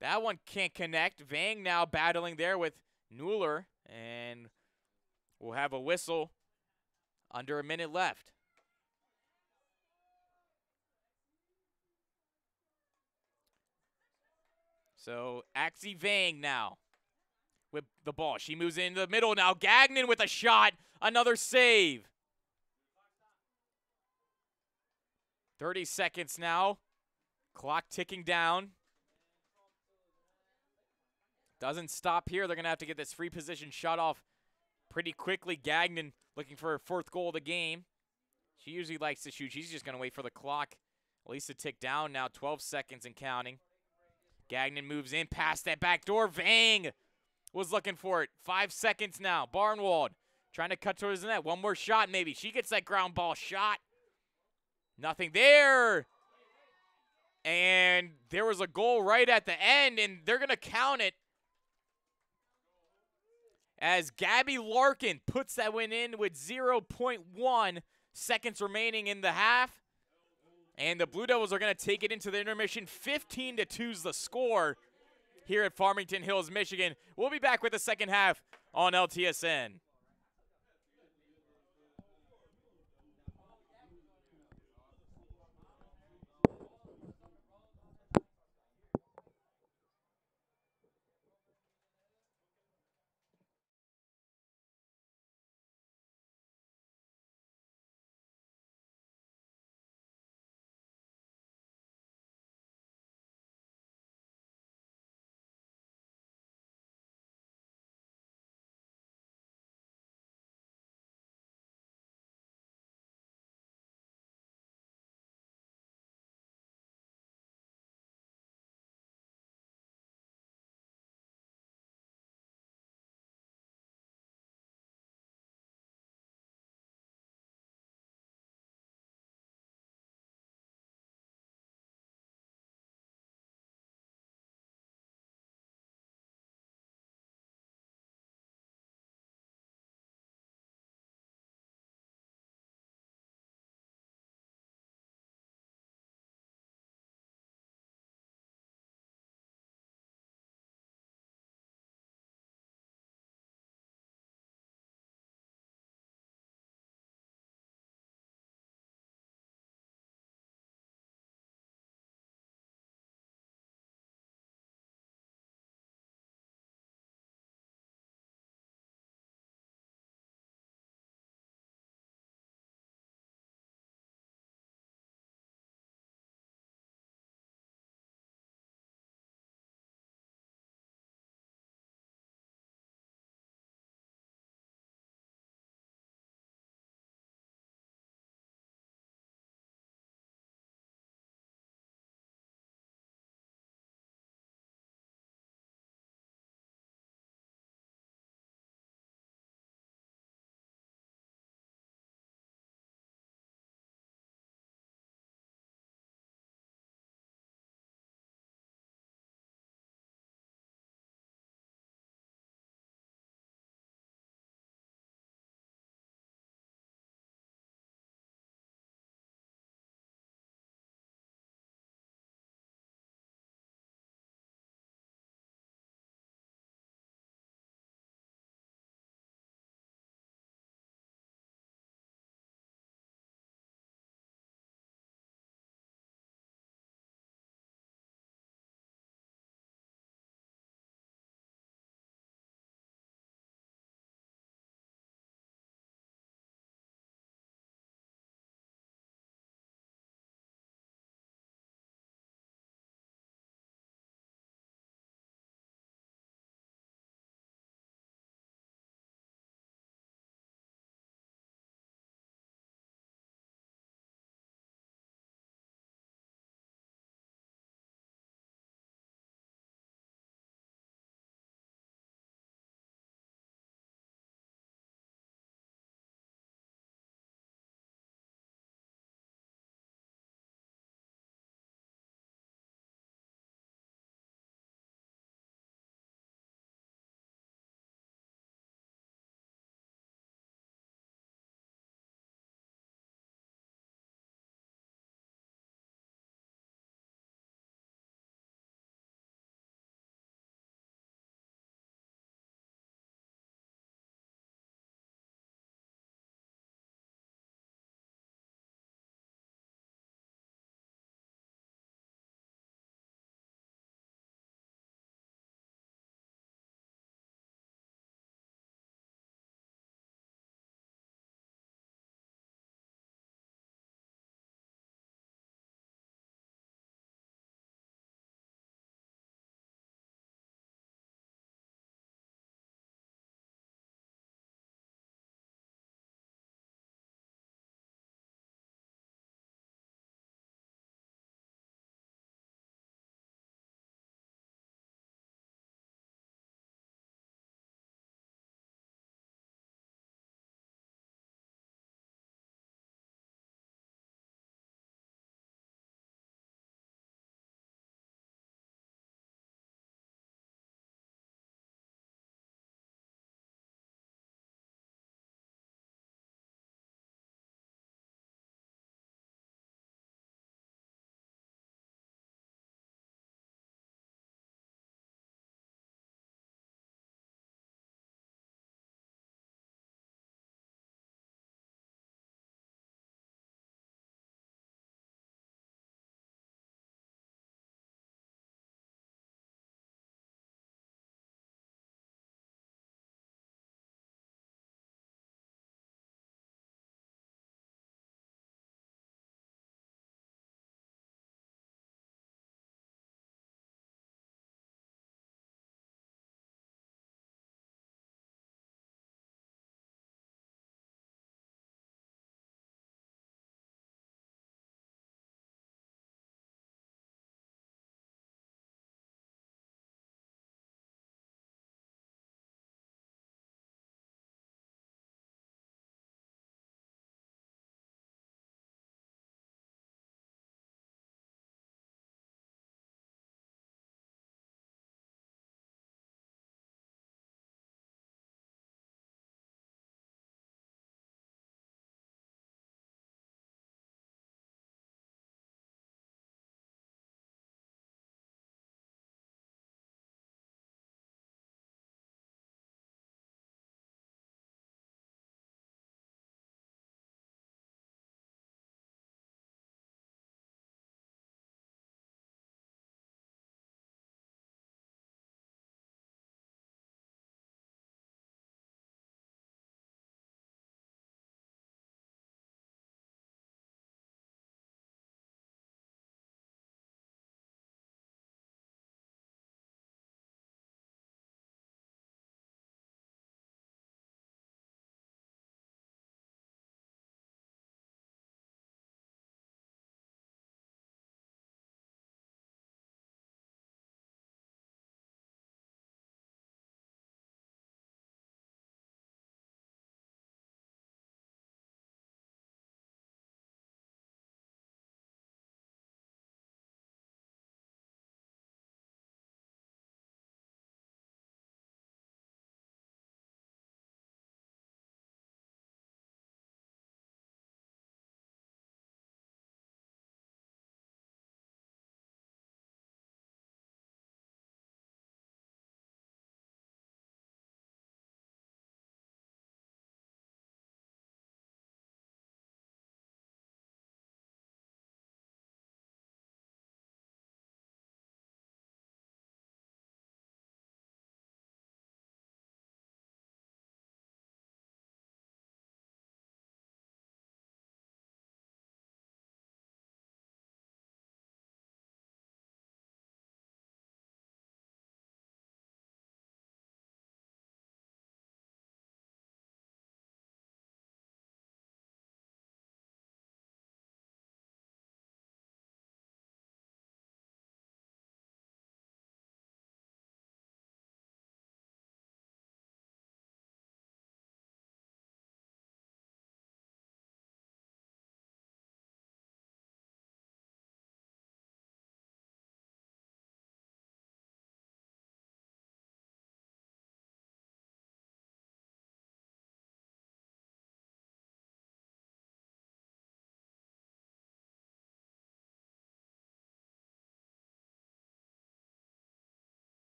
That one can't connect. Vang now battling there with Mueller, and we'll have a whistle under a minute left. So Axie Vang now with the ball. She moves into the middle now. Gagnon with a shot. Another save. 30 seconds now. Clock ticking down. Doesn't stop here. They're going to have to get this free position shot off pretty quickly. Gagnon looking for her fourth goal of the game. She usually likes to shoot. She's just going to wait for the clock at least to tick down now. 12 seconds and counting. Gagnon moves in past that back door. Vang was looking for it. 5 seconds now. Barnwald trying to cut towards the net. One more shot maybe. She gets that ground ball shot. Nothing there. And there was a goal right at the end, and they're going to count it as Gabby Larkin puts that one in with 0.1 seconds remaining in the half. And the Blue Devils are going to take it into the intermission. 15-2 is the score here at Farmington Hills, Michigan. We'll be back with the second half on LTSN.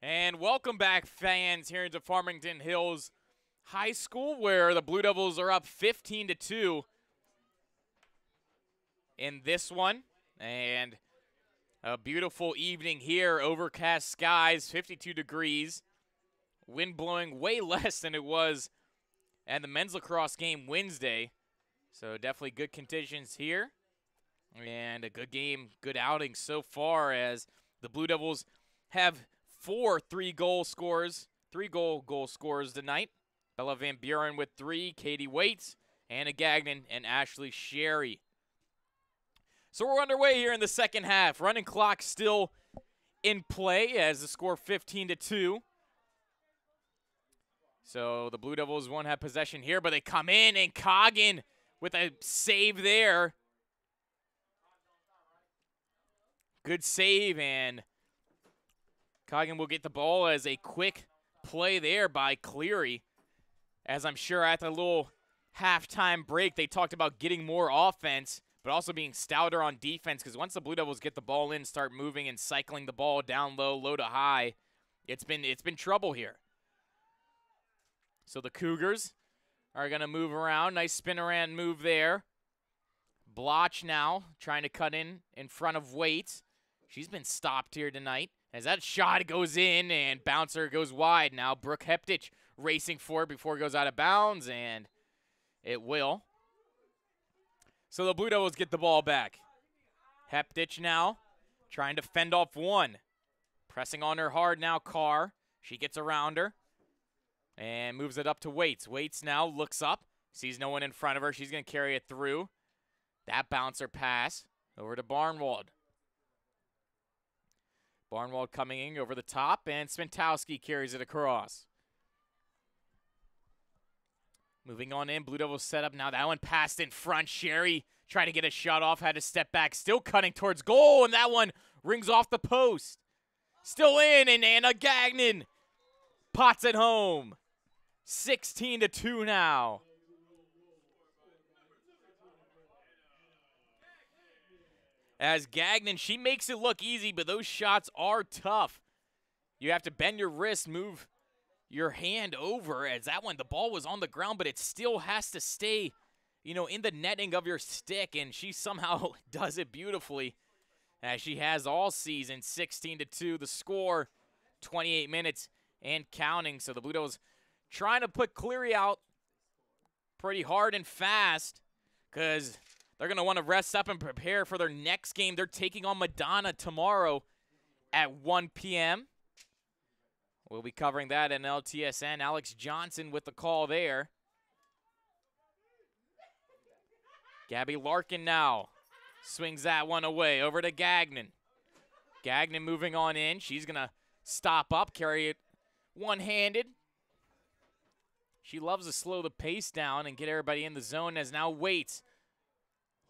And welcome back, fans, here into Farmington Hills High School, where the Blue Devils are up 15-2 in this one. And a beautiful evening here, overcast skies, 52 degrees, wind blowing way less than it was at the men's lacrosse game Wednesday. So definitely good conditions here. And a good game, good outing so far, as the Blue Devils have 4 3-goal scorers, 3-goal scorers tonight. Bella Van Buren with 3, Katie Waits, Anna Gagnon, and Ashley Sherry. So we're underway here in the second half. Running clock still in play as the score 15-2. So the Blue Devils won't have possession here, but they come in, and Coggin with a save there. Good save, and Coggin will get the ball as a quick play there by Cleary. As I'm sure at the little halftime break, they talked about getting more offense, but also being stouter on defense, because once the Blue Devils get the ball in, start moving and cycling the ball down low, low to high, it's been trouble here. So the Cougars are going to move around. Nice spin around move there. Bloch now trying to cut in front of Waits. She's been stopped here tonight. As that shot goes in and bouncer goes wide. Now Brooke Heptich racing for it before it goes out of bounds, and it will. So the Blue Devils get the ball back. Heptich now trying to fend off one. Pressing on her hard now, Carr. She gets around her and moves it up to Waits. Waits now looks up, sees no one in front of her. She's going to carry it through. That bouncer pass over to Barnwald. Barnwald coming in over the top, and Swintowski carries it across. Moving on in, Blue Devils set up now. That one passed in front. Sherry tried to get a shot off, had to step back, still cutting towards goal, and that one rings off the post. Still in, and Anna Gagnon pots it home. 16-2 now. As Gagnon, she makes it look easy, but those shots are tough. You have to bend your wrist, move your hand over, as that one, the ball was on the ground, but it still has to stay, in the netting of your stick, and she somehow does it beautifully, as she has all season. 16-2, the score, 28 minutes and counting. So the Blue Devils trying to put Cleary out pretty hard and fast, because they're going to want to rest up and prepare for their next game. They're taking on Madonna tomorrow at 1 p.m. We'll be covering that in LTSN. Alex Johnson with the call there. Gabby Larkin now swings that one away over to Gagnon. Gagnon moving on in. She's going to stop up, carry it one-handed. She loves to slow the pace down and get everybody in the zone, as now Waits.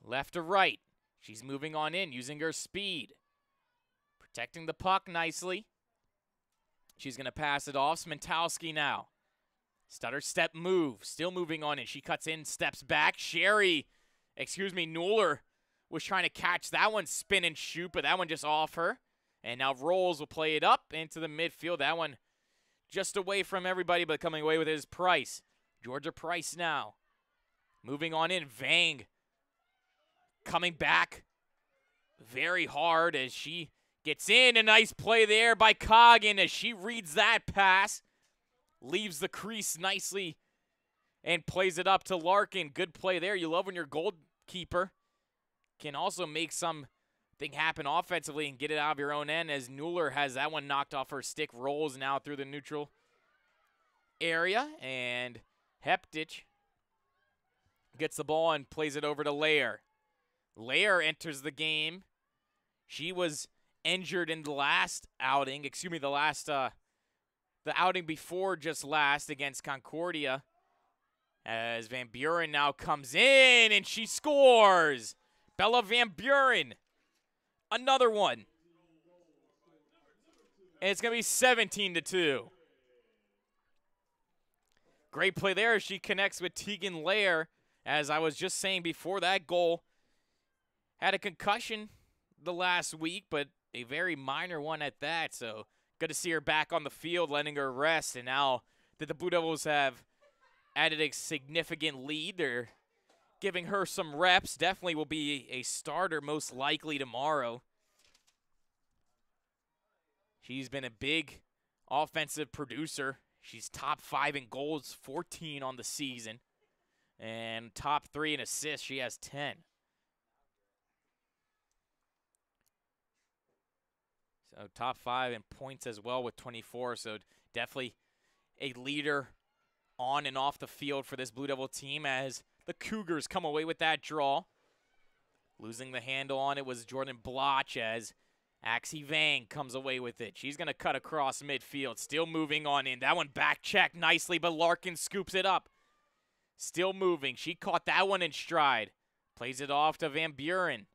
Left to right. She's moving on in, using her speed. Protecting the puck nicely. She's going to pass it off. Swintowski now. Stutter step move. Still moving on in. She cuts in, steps back. Nuller was trying to catch that one, spin and shoot, but that one just off her. And now Rolls will play it up into the midfield. That one just away from everybody, but coming away with his Price. Georgia Price now. Moving on in. Vang coming back very hard as she gets in. A nice play there by Coggin as she reads that pass. Leaves the crease nicely and plays it up to Larkin. Good play there. You love when your goalkeeper can also make something happen offensively and get it out of your own end, as Nuller has that one knocked off her stick. Rolls now through the neutral area, and Heptich gets the ball and plays it over to Lair. Lair enters the game. She was injured in the last outing, the outing before just last against Concordia, as Van Buren now comes in and she scores. Bella Van Buren, another one. And it's going to be 17-2. Great play there as she connects with Tegan Lair. As I was just saying before that goal, had a concussion the last week, but a very minor one at that. So Good to see her back on the field, letting her rest. And now that the Blue Devils have added a significant lead, they're giving her some reps. Definitely will be a starter most likely tomorrow. She's been a big offensive producer. She's top 5 in goals, 14 on the season. And top 3 in assists, she has 10. So top 5 in points as well with 24. So definitely a leader on and off the field for this Blue Devil team as the Cougars come away with that draw. Losing the handle on it was Jordan Bloch as Axie Vang comes away with it. She's going to cut across midfield. Still moving on in. That one back checked nicely, but Larkin scoops it up. Still moving. She caught that one in stride. Plays it off to Van Buren.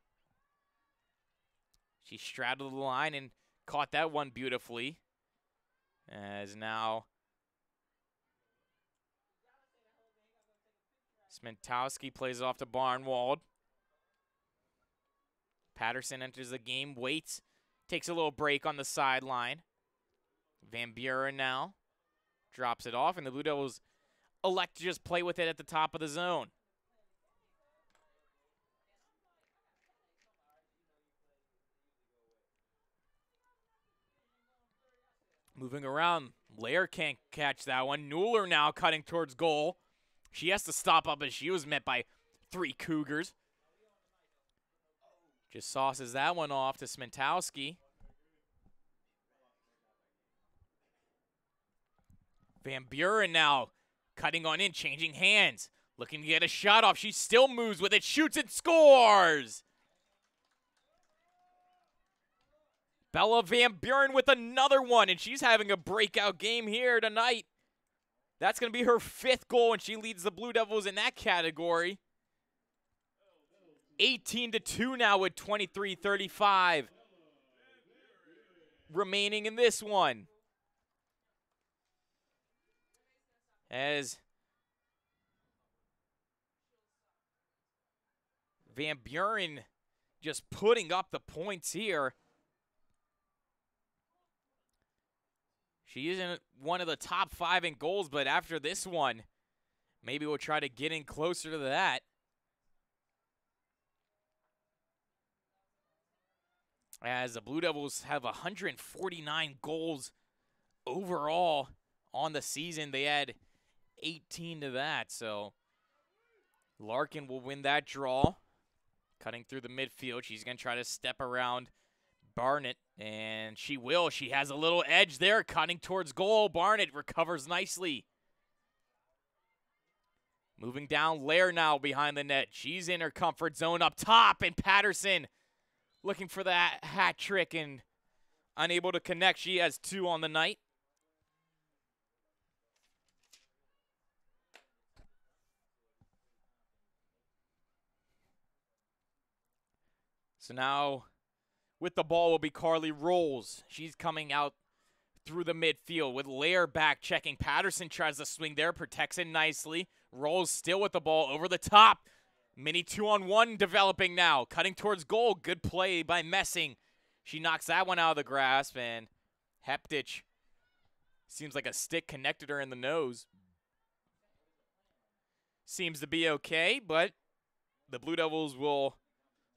She straddled the line and caught that one beautifully. As now Smentowski plays it off to Barnwald. Patterson enters the game, waits, takes a little break on the sideline. Van Buren now drops it off, and the Blue Devils elect to just play with it at the top of the zone. Moving around, Lair can't catch that one. Mueller now cutting towards goal. She has to stop up as she was met by 3 Cougars. Just sauces that one off to Smentowski. Van Buren now cutting on in, changing hands. Looking to get a shot off. She still moves with it, shoots and scores! Bella Van Buren with another one, and she's having a breakout game here tonight. That's going to be her 5th goal, and she leads the Blue Devils in that category. 18-2 now with 23:35 remaining in this one. As Van Buren just putting up the points here. She isn't one of the top 5 in goals, but after this one, maybe we'll try to get in closer to that. As the Blue Devils have 149 goals overall on the season. They had 18 to that, so Larkin will win that draw. Cutting through the midfield, she's going to try to step around Barnett, and she will. She has a little edge there, cutting towards goal. Barnett recovers nicely. Moving down, Lair now behind the net. She's in her comfort zone up top, and Patterson looking for that hat trick and unable to connect. She has 2 on the night. So now with the ball will be Carly Rolls. She's coming out through the midfield with Lair back checking. Patterson tries to swing there, protects it nicely. Rolls still with the ball over the top. Mini 2-on-1 developing now. Cutting towards goal. Good play by Messing. She knocks that one out of the grasp, and Heptich seems like a stick connected her in the nose. Seems to be okay, but the Blue Devils will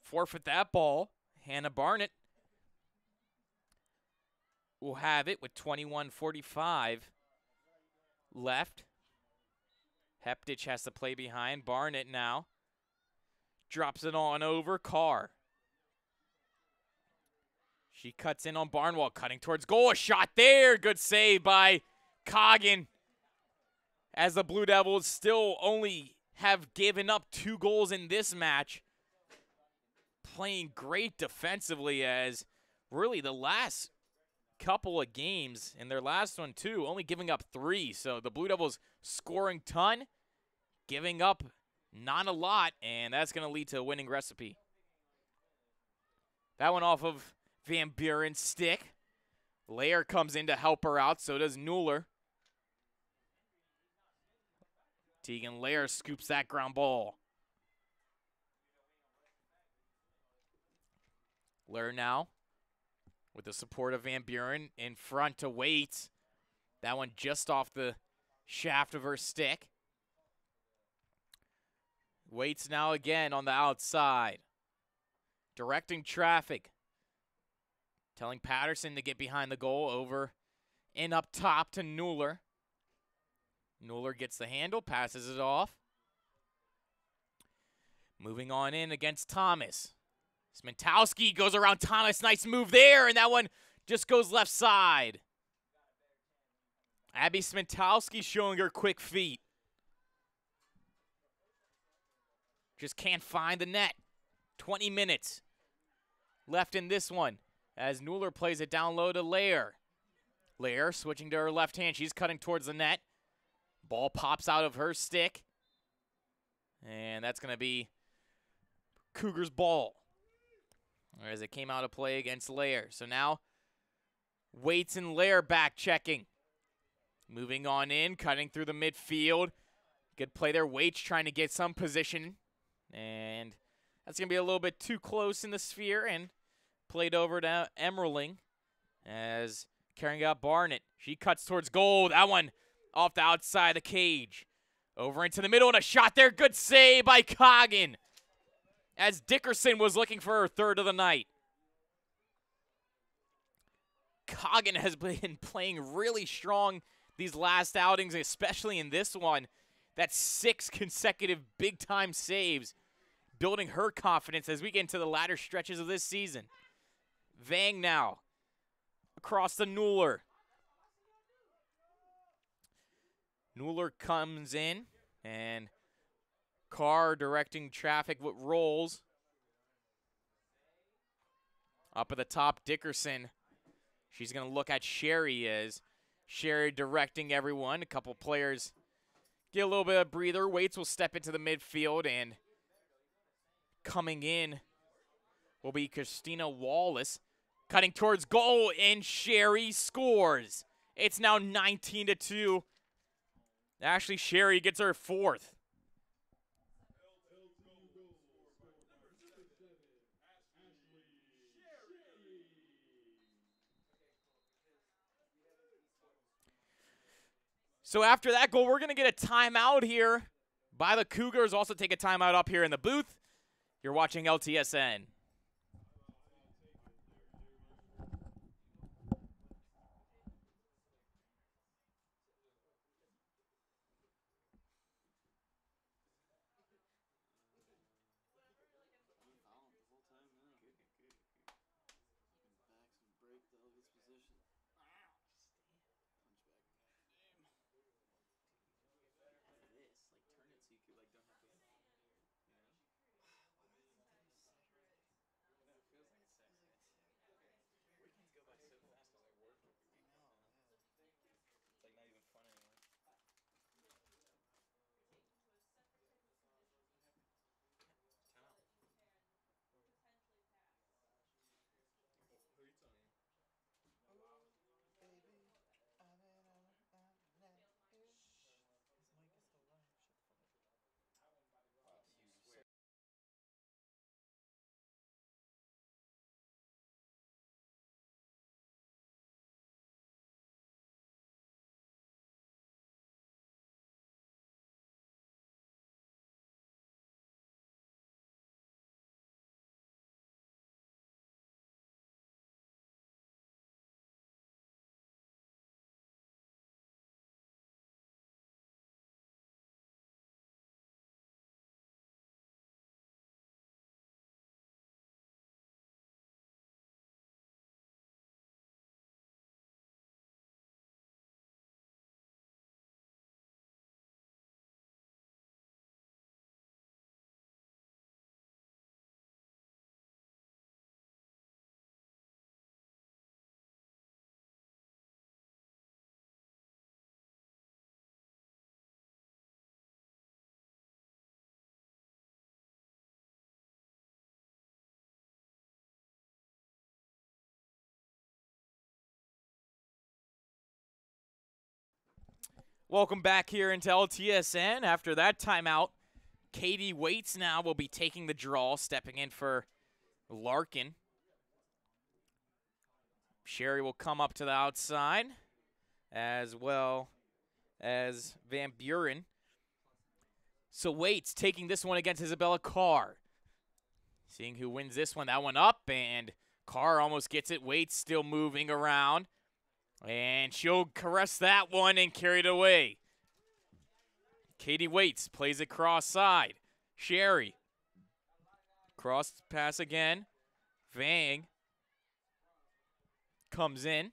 forfeit that ball. Hannah Barnett will have it with 21:45 left. Heptich has to play behind. Barnett now drops it on over. Carr. She cuts in on Barnwell, cutting towards goal. A shot there. Good save by Coggin. As the Blue Devils still only have given up 2 goals in this match. Playing great defensively, as really the last couple of games, and their last one too, only giving up 3. So the Blue Devils scoring ton, giving up not a lot, and that's going to lead to a winning recipe. That one off of Van Buren's stick. Lair comes in to help her out, so does Mueller. Tegan Lair scoops that ground ball. Lair now with the support of Van Buren in front to Waits. That one just off the shaft of her stick. Waits now again on the outside, directing traffic, telling Patterson to get behind the goal, over and up top to Neuler. Neuler gets the handle, passes it off. Moving on in against Thomas. Smentowski goes around Thomas. Nice move there, and that one just goes left side. Abby Smentowski showing her quick feet. Just can't find the net. 20 minutes left in this one as Neuler plays it down low to Lair. Lair switching to her left hand. She's cutting towards the net. Ball pops out of her stick. And that's going to be Cougars' ball, as it came out of play against Lair. So now Waits and Lair back checking. Moving on in, cutting through the midfield. Good play there. Waits trying to get some position. And that's going to be a little bit too close in the sphere and played over to Emerling as carrying out Barnett. She cuts towards goal. That one off the outside of the cage. Over into the middle and a shot there. Good save by Coggin, as Dickerson was looking for her third of the night. Coggin has been playing really strong these last outings, especially in this one. That's 6 consecutive big-time saves, building her confidence as we get into the latter stretches of this season. Vang now across to Neuler. Neuler comes in, and Carr directing traffic with rolls. Up at the top, Dickerson. She's going to look at Sherry as Sherry directing everyone. A couple players get a little bit of breather. Waits will step into the midfield, and coming in will be Christina Wallace. Cutting towards goal, and Sherry scores. It's now 19-2. Ashley Sherry gets her 4th. So after that goal, we're going to get a timeout here by the Cougars. Also take a timeout up here in the booth. You're watching LTSN. Welcome back here into LTSN. After that timeout, Katie Waits now will be taking the draw, stepping in for Larkin. Sherry will come up to the outside, as well as Van Buren. So Waits taking this one against Isabella Carr. Seeing who wins this one. That one up, and Carr almost gets it. Waits still moving around. And she'll caress that one and carry it away. Katie Waits plays it cross side. Sherry. Cross pass again. Vang comes in.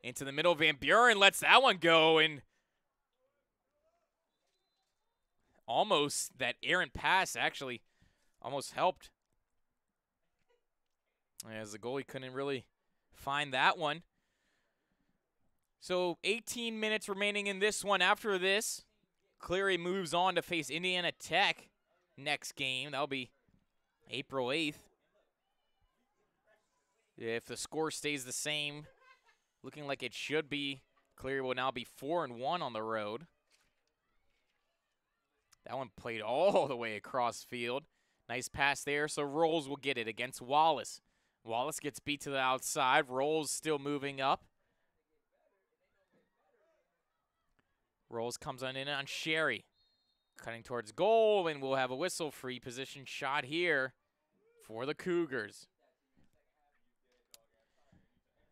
Into the middle. Van Buren lets that one go, and almost that errant pass actually almost helped, as the goalie couldn't really find that one. So 18 minutes remaining in this one. After this, Cleary moves on to face Indiana Tech next game. That'll be April 8th. If the score stays the same, looking like it should be, Cleary will now be 4-1 on the road. That one played all the way across field. Nice pass there, so Rolls will get it against Wallace. Wallace gets beat to the outside. Rolls still moving up. Rolls comes on in on Sherry. Cutting towards goal, and we'll have a whistle. Free position shot here for the Cougars.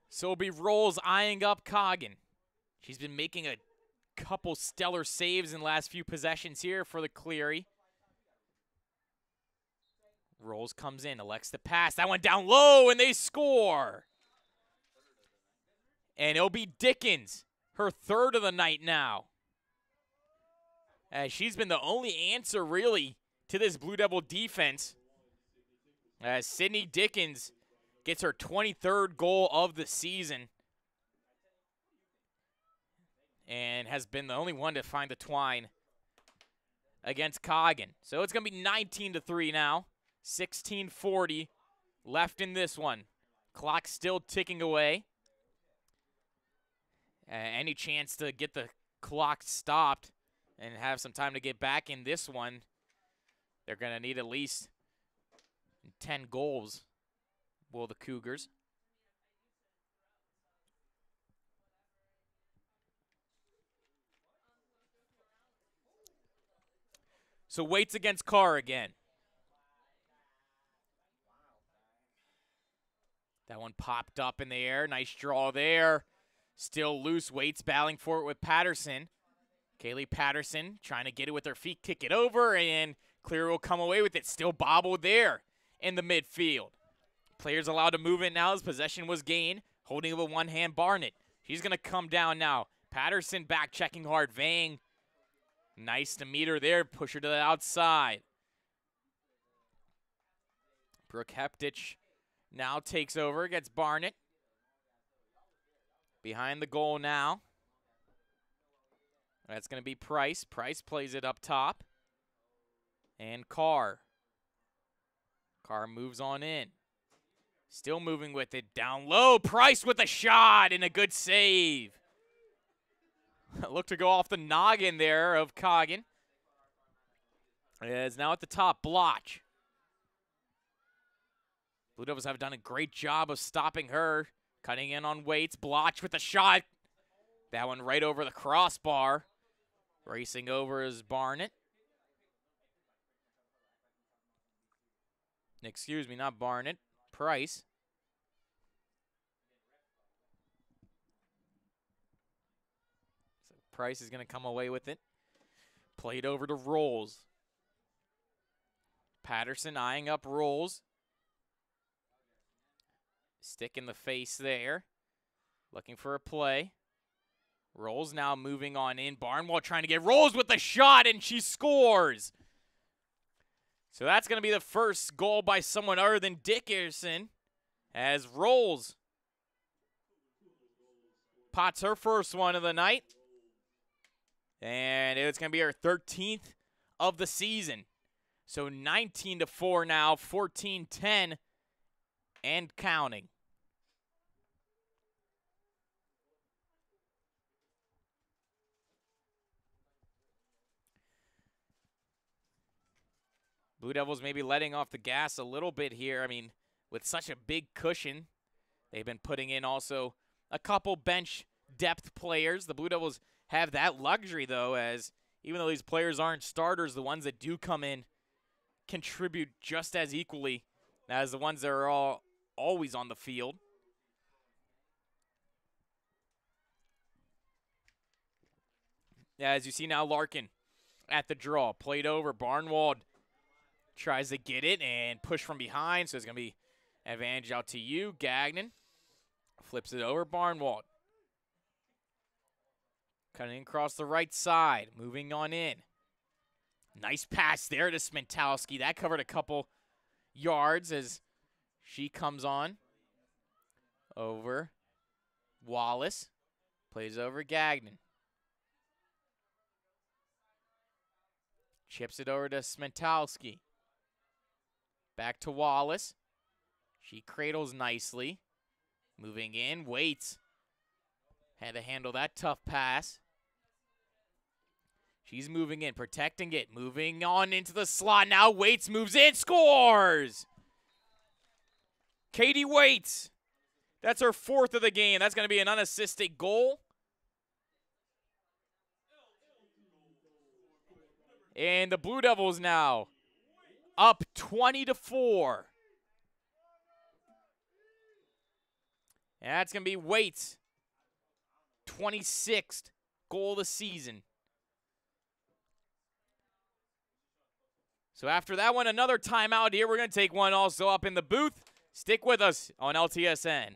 So it'll be Rolls eyeing up Coggin. She's been making a couple stellar saves in the last few possessions here for the Cleary. Rolls comes in, elects to pass. That went down low, and they score. And it'll be Dickens, her third of the night now. As she's been the only answer, really, to this Blue Devil defense. As Sydney Dickens gets her 23rd goal of the season. And has been the only one to find the twine against Coggin. So it's going to be 19-3 now. 16:40 left in this one. Clock still ticking away. Any chance to get the clock stopped and have some time to get back in this one, they're going to need at least 10 goals, will the Cougars. So Waits against Carr again. That one popped up in the air. Nice draw there. Still loose. Waits battling for it with Patterson. Kaylee Patterson trying to get it with her feet, kick it over, and Cleary will come away with it. Still bobbled there in the midfield. Players allowed to move it now as possession was gained. Holding it with one hand, Barnett. She's going to come down now. Patterson back checking hard. Vang. Nice to meet her there. Push her to the outside. Brooke Heptich now takes over against Barnett. Behind the goal now. That's going to be Price. Price plays it up top. And Carr. Carr moves on in. Still moving with it down low. Price with a shot and a good save. Looked to go off the noggin there of Coggin. It's now at the top. Blotch. Blue Devils have done a great job of stopping her. Cutting in on Waits. Blotch with a shot. That one right over the crossbar. Racing over is Barnett. Excuse me, not Barnett. Price. So Price is going to come away with it. Played over to Rolls. Patterson eyeing up Rolls. Stick in the face there. Looking for a play. Rolls now moving on in. Barnwell trying to get Rolls with the shot, and she scores. So that's going to be the first goal by someone other than Dickerson, as Rolls pots her first one of the night. And it's going to be her 13th of the season. So 19-4 now, 14-10, and counting. Blue Devils maybe letting off the gas a little bit here. I mean, with such a big cushion, They've been putting in also a couple bench depth players. The Blue Devils have that luxury, though, as even though these players aren't starters, the ones that do come in contribute just as equally as the ones that are always on the field. As you see now, Larkin at the draw, played over. Barnwald tries to get it and push from behind, so it's going to be advantage out to you. Gagnon flips it over. Barnwald cutting across the right side, moving on in. Nice pass there to Smentalski. That covered a couple yards as she comes on over. Wallace plays over Gagnon. Chips it over to Smentalski. Back to Wallace. She cradles nicely. Moving in, waits. Had to handle that tough pass. She's moving in, protecting it. Moving on into the slot. Now Waits moves in, scores! Katie Waits. That's her 4th of the game. That's going to be an unassisted goal. And the Blue Devils now up 20-4. And that's going to be Waits' 26th goal of the season. So after that one, another timeout here. We're going to take one also up in the booth. Stick with us on LTSN.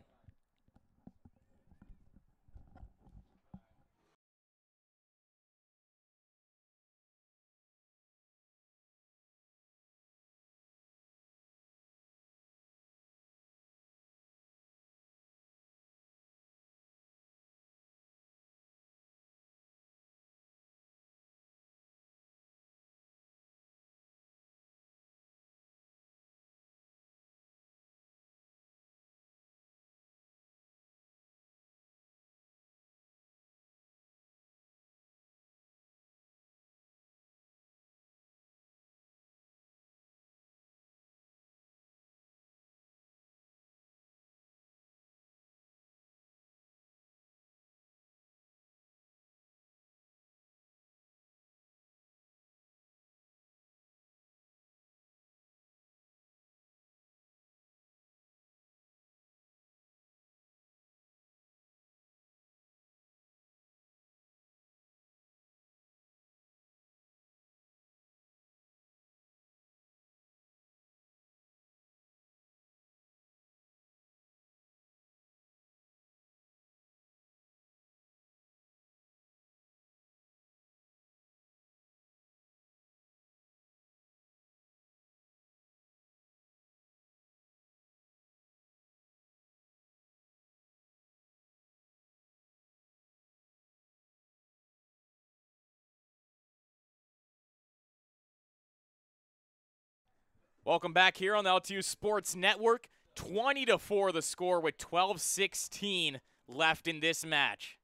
Welcome back here on the LTU Sports Network. 20-4 the score with 12:16 left in this match.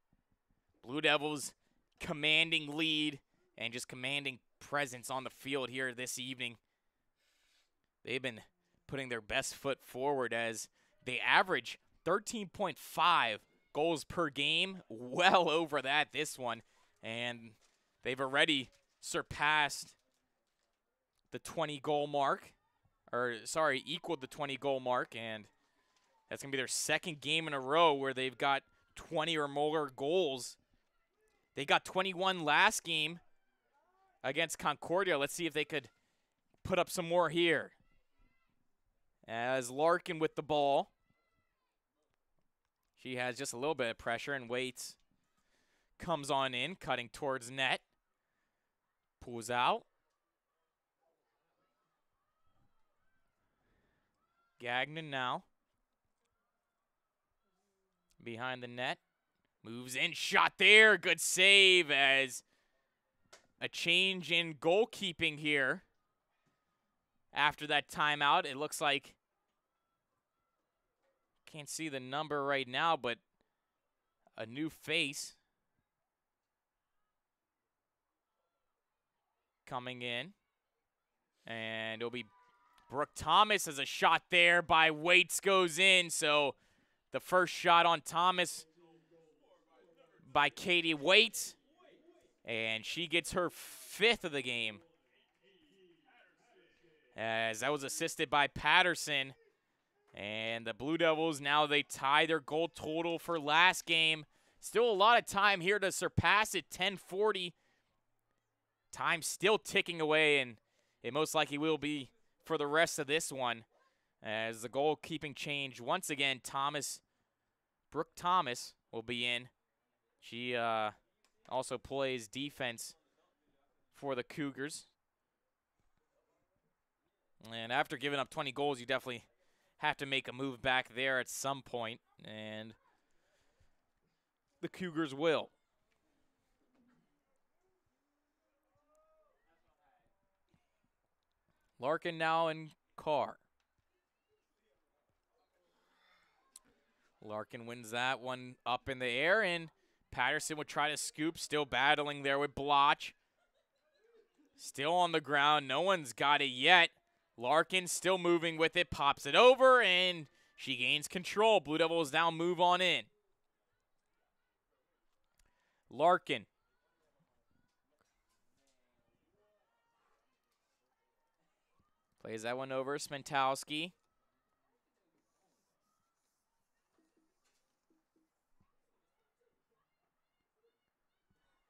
Blue Devils commanding lead and just commanding presence on the field here this evening. They've been putting their best foot forward as they average 13.5 goals per game, well over that this one. And they've already surpassed the 20-goal mark. Equaled the 20-goal mark, and that's going to be their 2nd game in a row where they've got 20 or more goals. They got 21 last game against Concordia. Let's see if they could put up some more here. As Larkin with the ball. She has just a little bit of pressure and waits. Comes on in, cutting towards net. Pulls out. Gagnon now. Behind the net. Moves in, shot there. Good save as a change in goalkeeping here. After that timeout, it looks like, can't see the number right now, but a new face coming in. And it'll be Brooke Thomas as a shot there by Waits goes in. So The first shot on Thomas by Katie Waite, and she gets her 5th of the game, as that was assisted by Patterson. And the Blue Devils, now they tie their goal total for last game. Still a lot of time here to surpass it, 10:40. Time still ticking away, and it most likely will be for the rest of this one. As the goalkeeping change, once again, Brooke Thomas will be in. She also plays defense for the Cougars. And after giving up 20 goals, you definitely have to make a move back there at some point, and the Cougars will. Larkin now in Carr. Larkin wins that one up in the air, and Patterson would try to scoop, still battling there with Bloch. Still on the ground, no one's got it yet. Larkin still moving with it, pops it over, and she gains control. Blue Devils now move on in. Larkin. Plays that one over, Smentowski.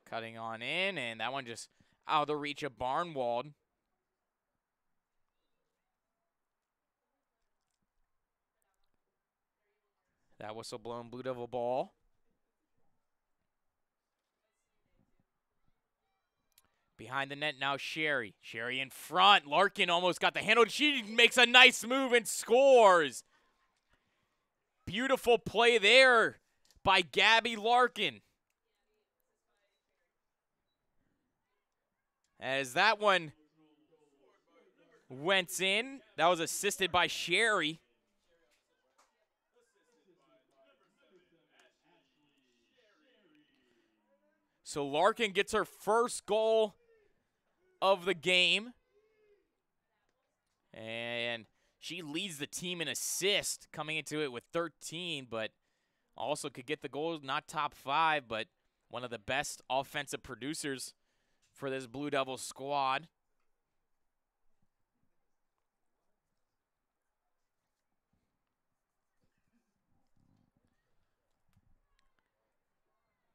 Cutting on in, and that one just out of the reach of Barnwald. That whistle blown, Blue Devil ball. Behind the net now, Sherry. Sherry in front. Larkin almost got the handle. She makes a nice move and scores. Beautiful play there by Gabby Larkin. As that one went in, that was assisted by Sherry. So Larkin gets her first goal of the game. And she leads the team in assists, coming into it with 13, but also could get the goal, not top 5, but one of the best offensive producers for this Blue Devils squad.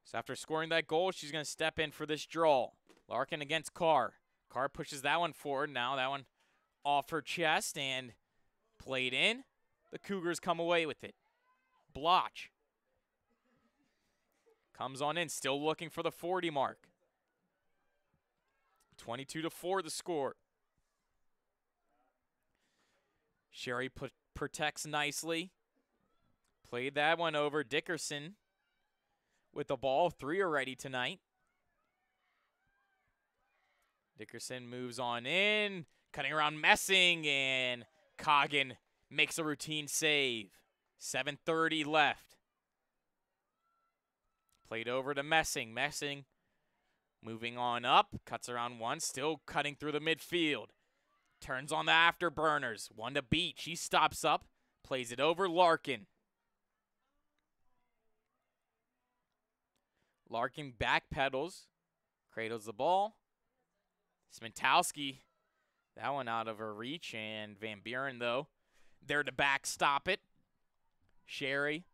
So after scoring that goal, she's going to step in for this draw. Larkin against Carr. Carr pushes that one forward. Now that one off her chest and played in. The Cougars come away with it. Bloch comes on in, still looking for the 40 mark. 22-4 the score. Sherry protects nicely. Played that one over. Dickerson with the ball, 3 already tonight. Dickerson moves on in, cutting around Messing, and Coggin makes a routine save. 7:30 left. Played over to Messing. Messing moving on up, cuts around one, still cutting through the midfield. Turns on the afterburners, one to beat. She stops up, plays it over Larkin. Larkin backpedals, cradles the ball. Smentowski, that one out of her reach, and Van Buren, though, there to backstop it. Sherry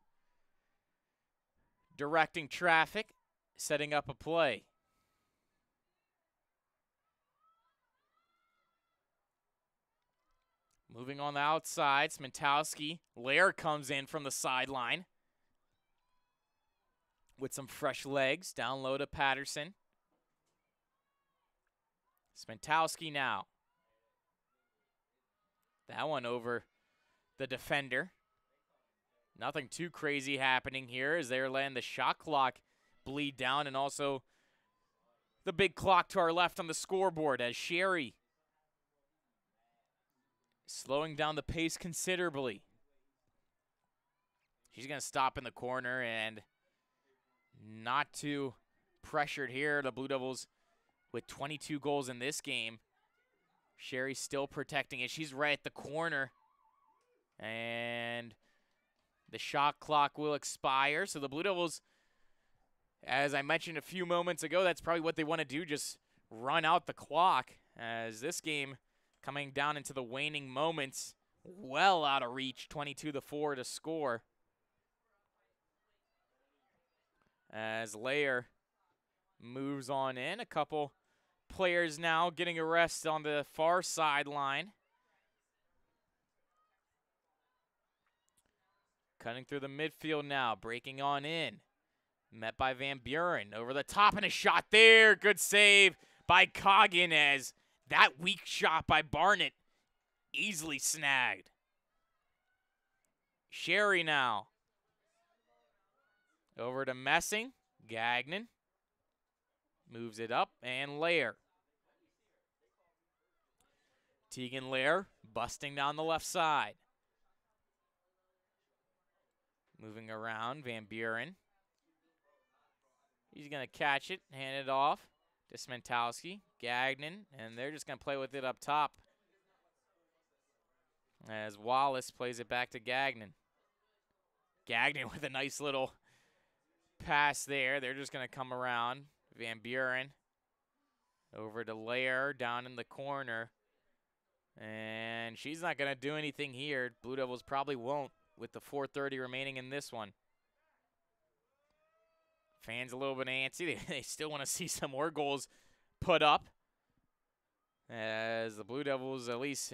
directing traffic, setting up a play. Moving on the outside, Smentowski. Lair comes in from the sideline with some fresh legs. Down low to Patterson. Smentowski now. That one over the defender. Nothing too crazy happening here as they're letting the shot clock bleed down, and also the big clock to our left on the scoreboard as Sherry slowing down the pace considerably. She's going to stop in the corner and not too pressured here. The Blue Devils with 22 goals in this game. Sherry's still protecting it. She's right at the corner. And The shot clock will expire, so the Blue Devils, as I mentioned a few moments ago, that's probably what they want to do, just run out the clock, as this game coming down into the waning moments, well out of reach, 22-4 to score. As Lair moves on in, a couple players now getting a rest on the far sideline. Cutting through the midfield now, breaking on in. Met by Van Buren, over the top and a shot there. Good save by Coggin as that weak shot by Barnett easily snagged. Sherry now. Over to Messing, Gagnon. Moves it up, and Lair. Tegan Lair busting down the left side. Moving around, Van Buren. He's going to catch it, hand it off to Smentowski, Gagnon, and they're just going to play with it up top as Wallace plays it back to Gagnon. Gagnon with a nice little pass there. They're just going to come around. Van Buren over to Lair down in the corner. And she's not going to do anything here. Blue Devils probably won't with the 4:30 remaining in this one. Fans a little bit antsy. They still want to see some more goals put up, as the Blue Devils at least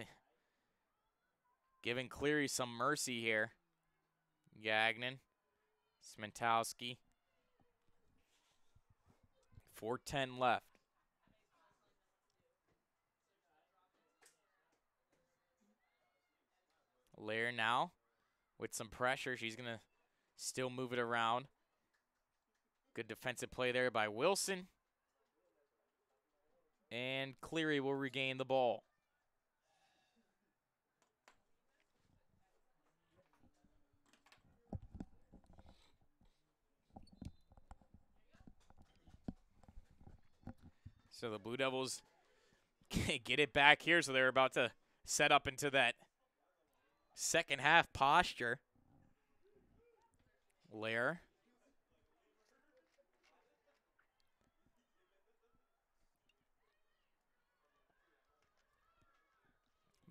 giving Cleary some mercy here. Gagnon, Smentowski. 4:10 left. Lair now with some pressure. She's going to still move it around. Good defensive play there by Wilson. And Cleary will regain the ball. So the Blue Devils get it back here, so they're about to set up into that second half posture. Lair.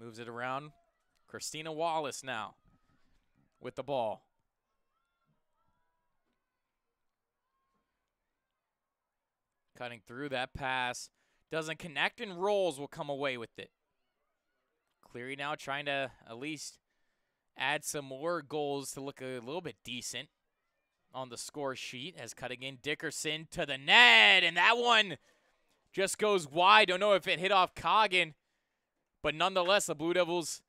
Moves it around. Christina Wallace now with the ball. Cutting through that pass. Doesn't connect, and Rolls will come away with it. Cleary now trying to at least add some more goals to look a little bit decent on the score sheet, as cutting in Dickerson to the net, and that one just goes wide. Don't know if it hit off Coggin, but nonetheless, the Blue Devils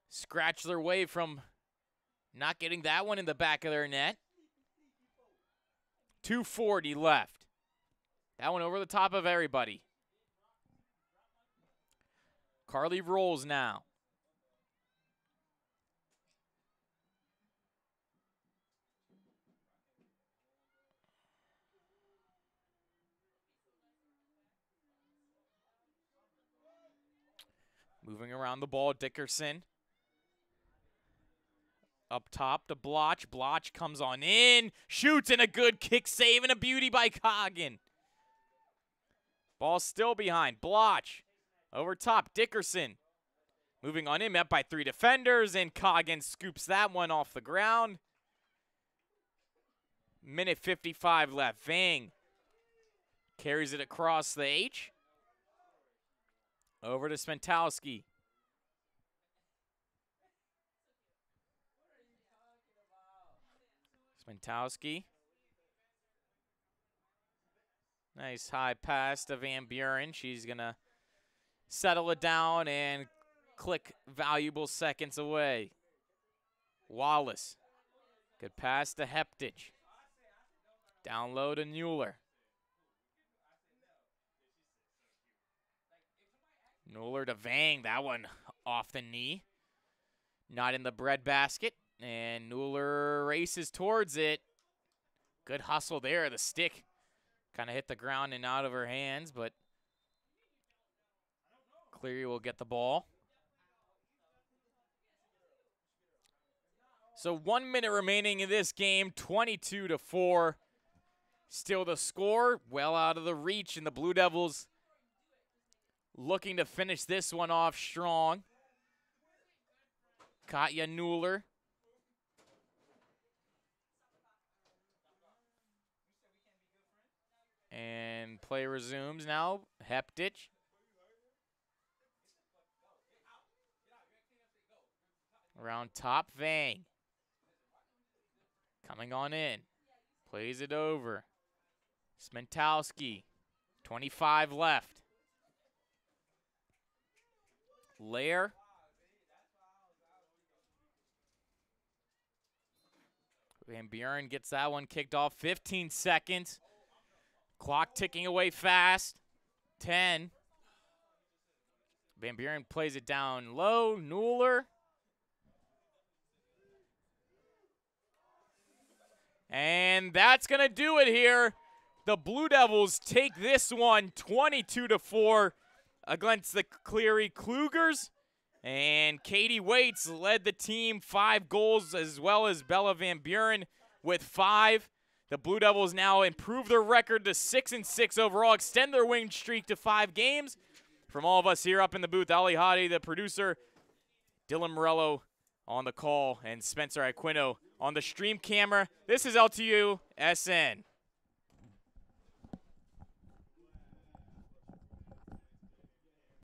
scratch their way from not getting that one in the back of their net. 2:40 left. That one over the top of everybody. Carly Rolls now. Moving around the ball, Dickerson. Up top to Blotch. Blotch comes on in, shoots, and a good kick save, and a beauty by Coggin. Ball still behind. Blotch over top. Dickerson moving on in, met by 3 defenders, and Coggin scoops that one off the ground. Minute 55 left. Vang carries it across the H. Over to Smentowski. Smentowski. Nice high pass to Van Buren. She's going to settle it down and click valuable seconds away. Wallace. Good pass to Heptich. Down low to Mueller. Mueller to Vang. That one off the knee. Not in the breadbasket. And Mueller races towards it. Good hustle there. The stick kind of hit the ground and out of her hands, but Cleary will get the ball. So 1 minute remaining in this game, 22-4. Still the score, well out of the reach, and the Blue Devils looking to finish this one off strong. Katja Nuller. And play resumes now. Heptich. Around top, Vang. Coming on in. Plays it over. Smentowski. 25 left. Lair. Van Buren gets that one kicked off. 15 seconds. Clock ticking away fast. 10. Van Buren plays it down low. Nuller. And that's going to do it here. The Blue Devils take this one 22-4 against the Cleary Klugers. And Katie Waits led the team 5 goals, as well as Bella Van Buren with 5. The Blue Devils now improve their record to 6-6 overall, extend their win streak to 5 games. From all of us here up in the booth, Ali Hadi, the producer, Dylan Morello on the call, and Spencer Aquino on the stream camera. This is LTU SN.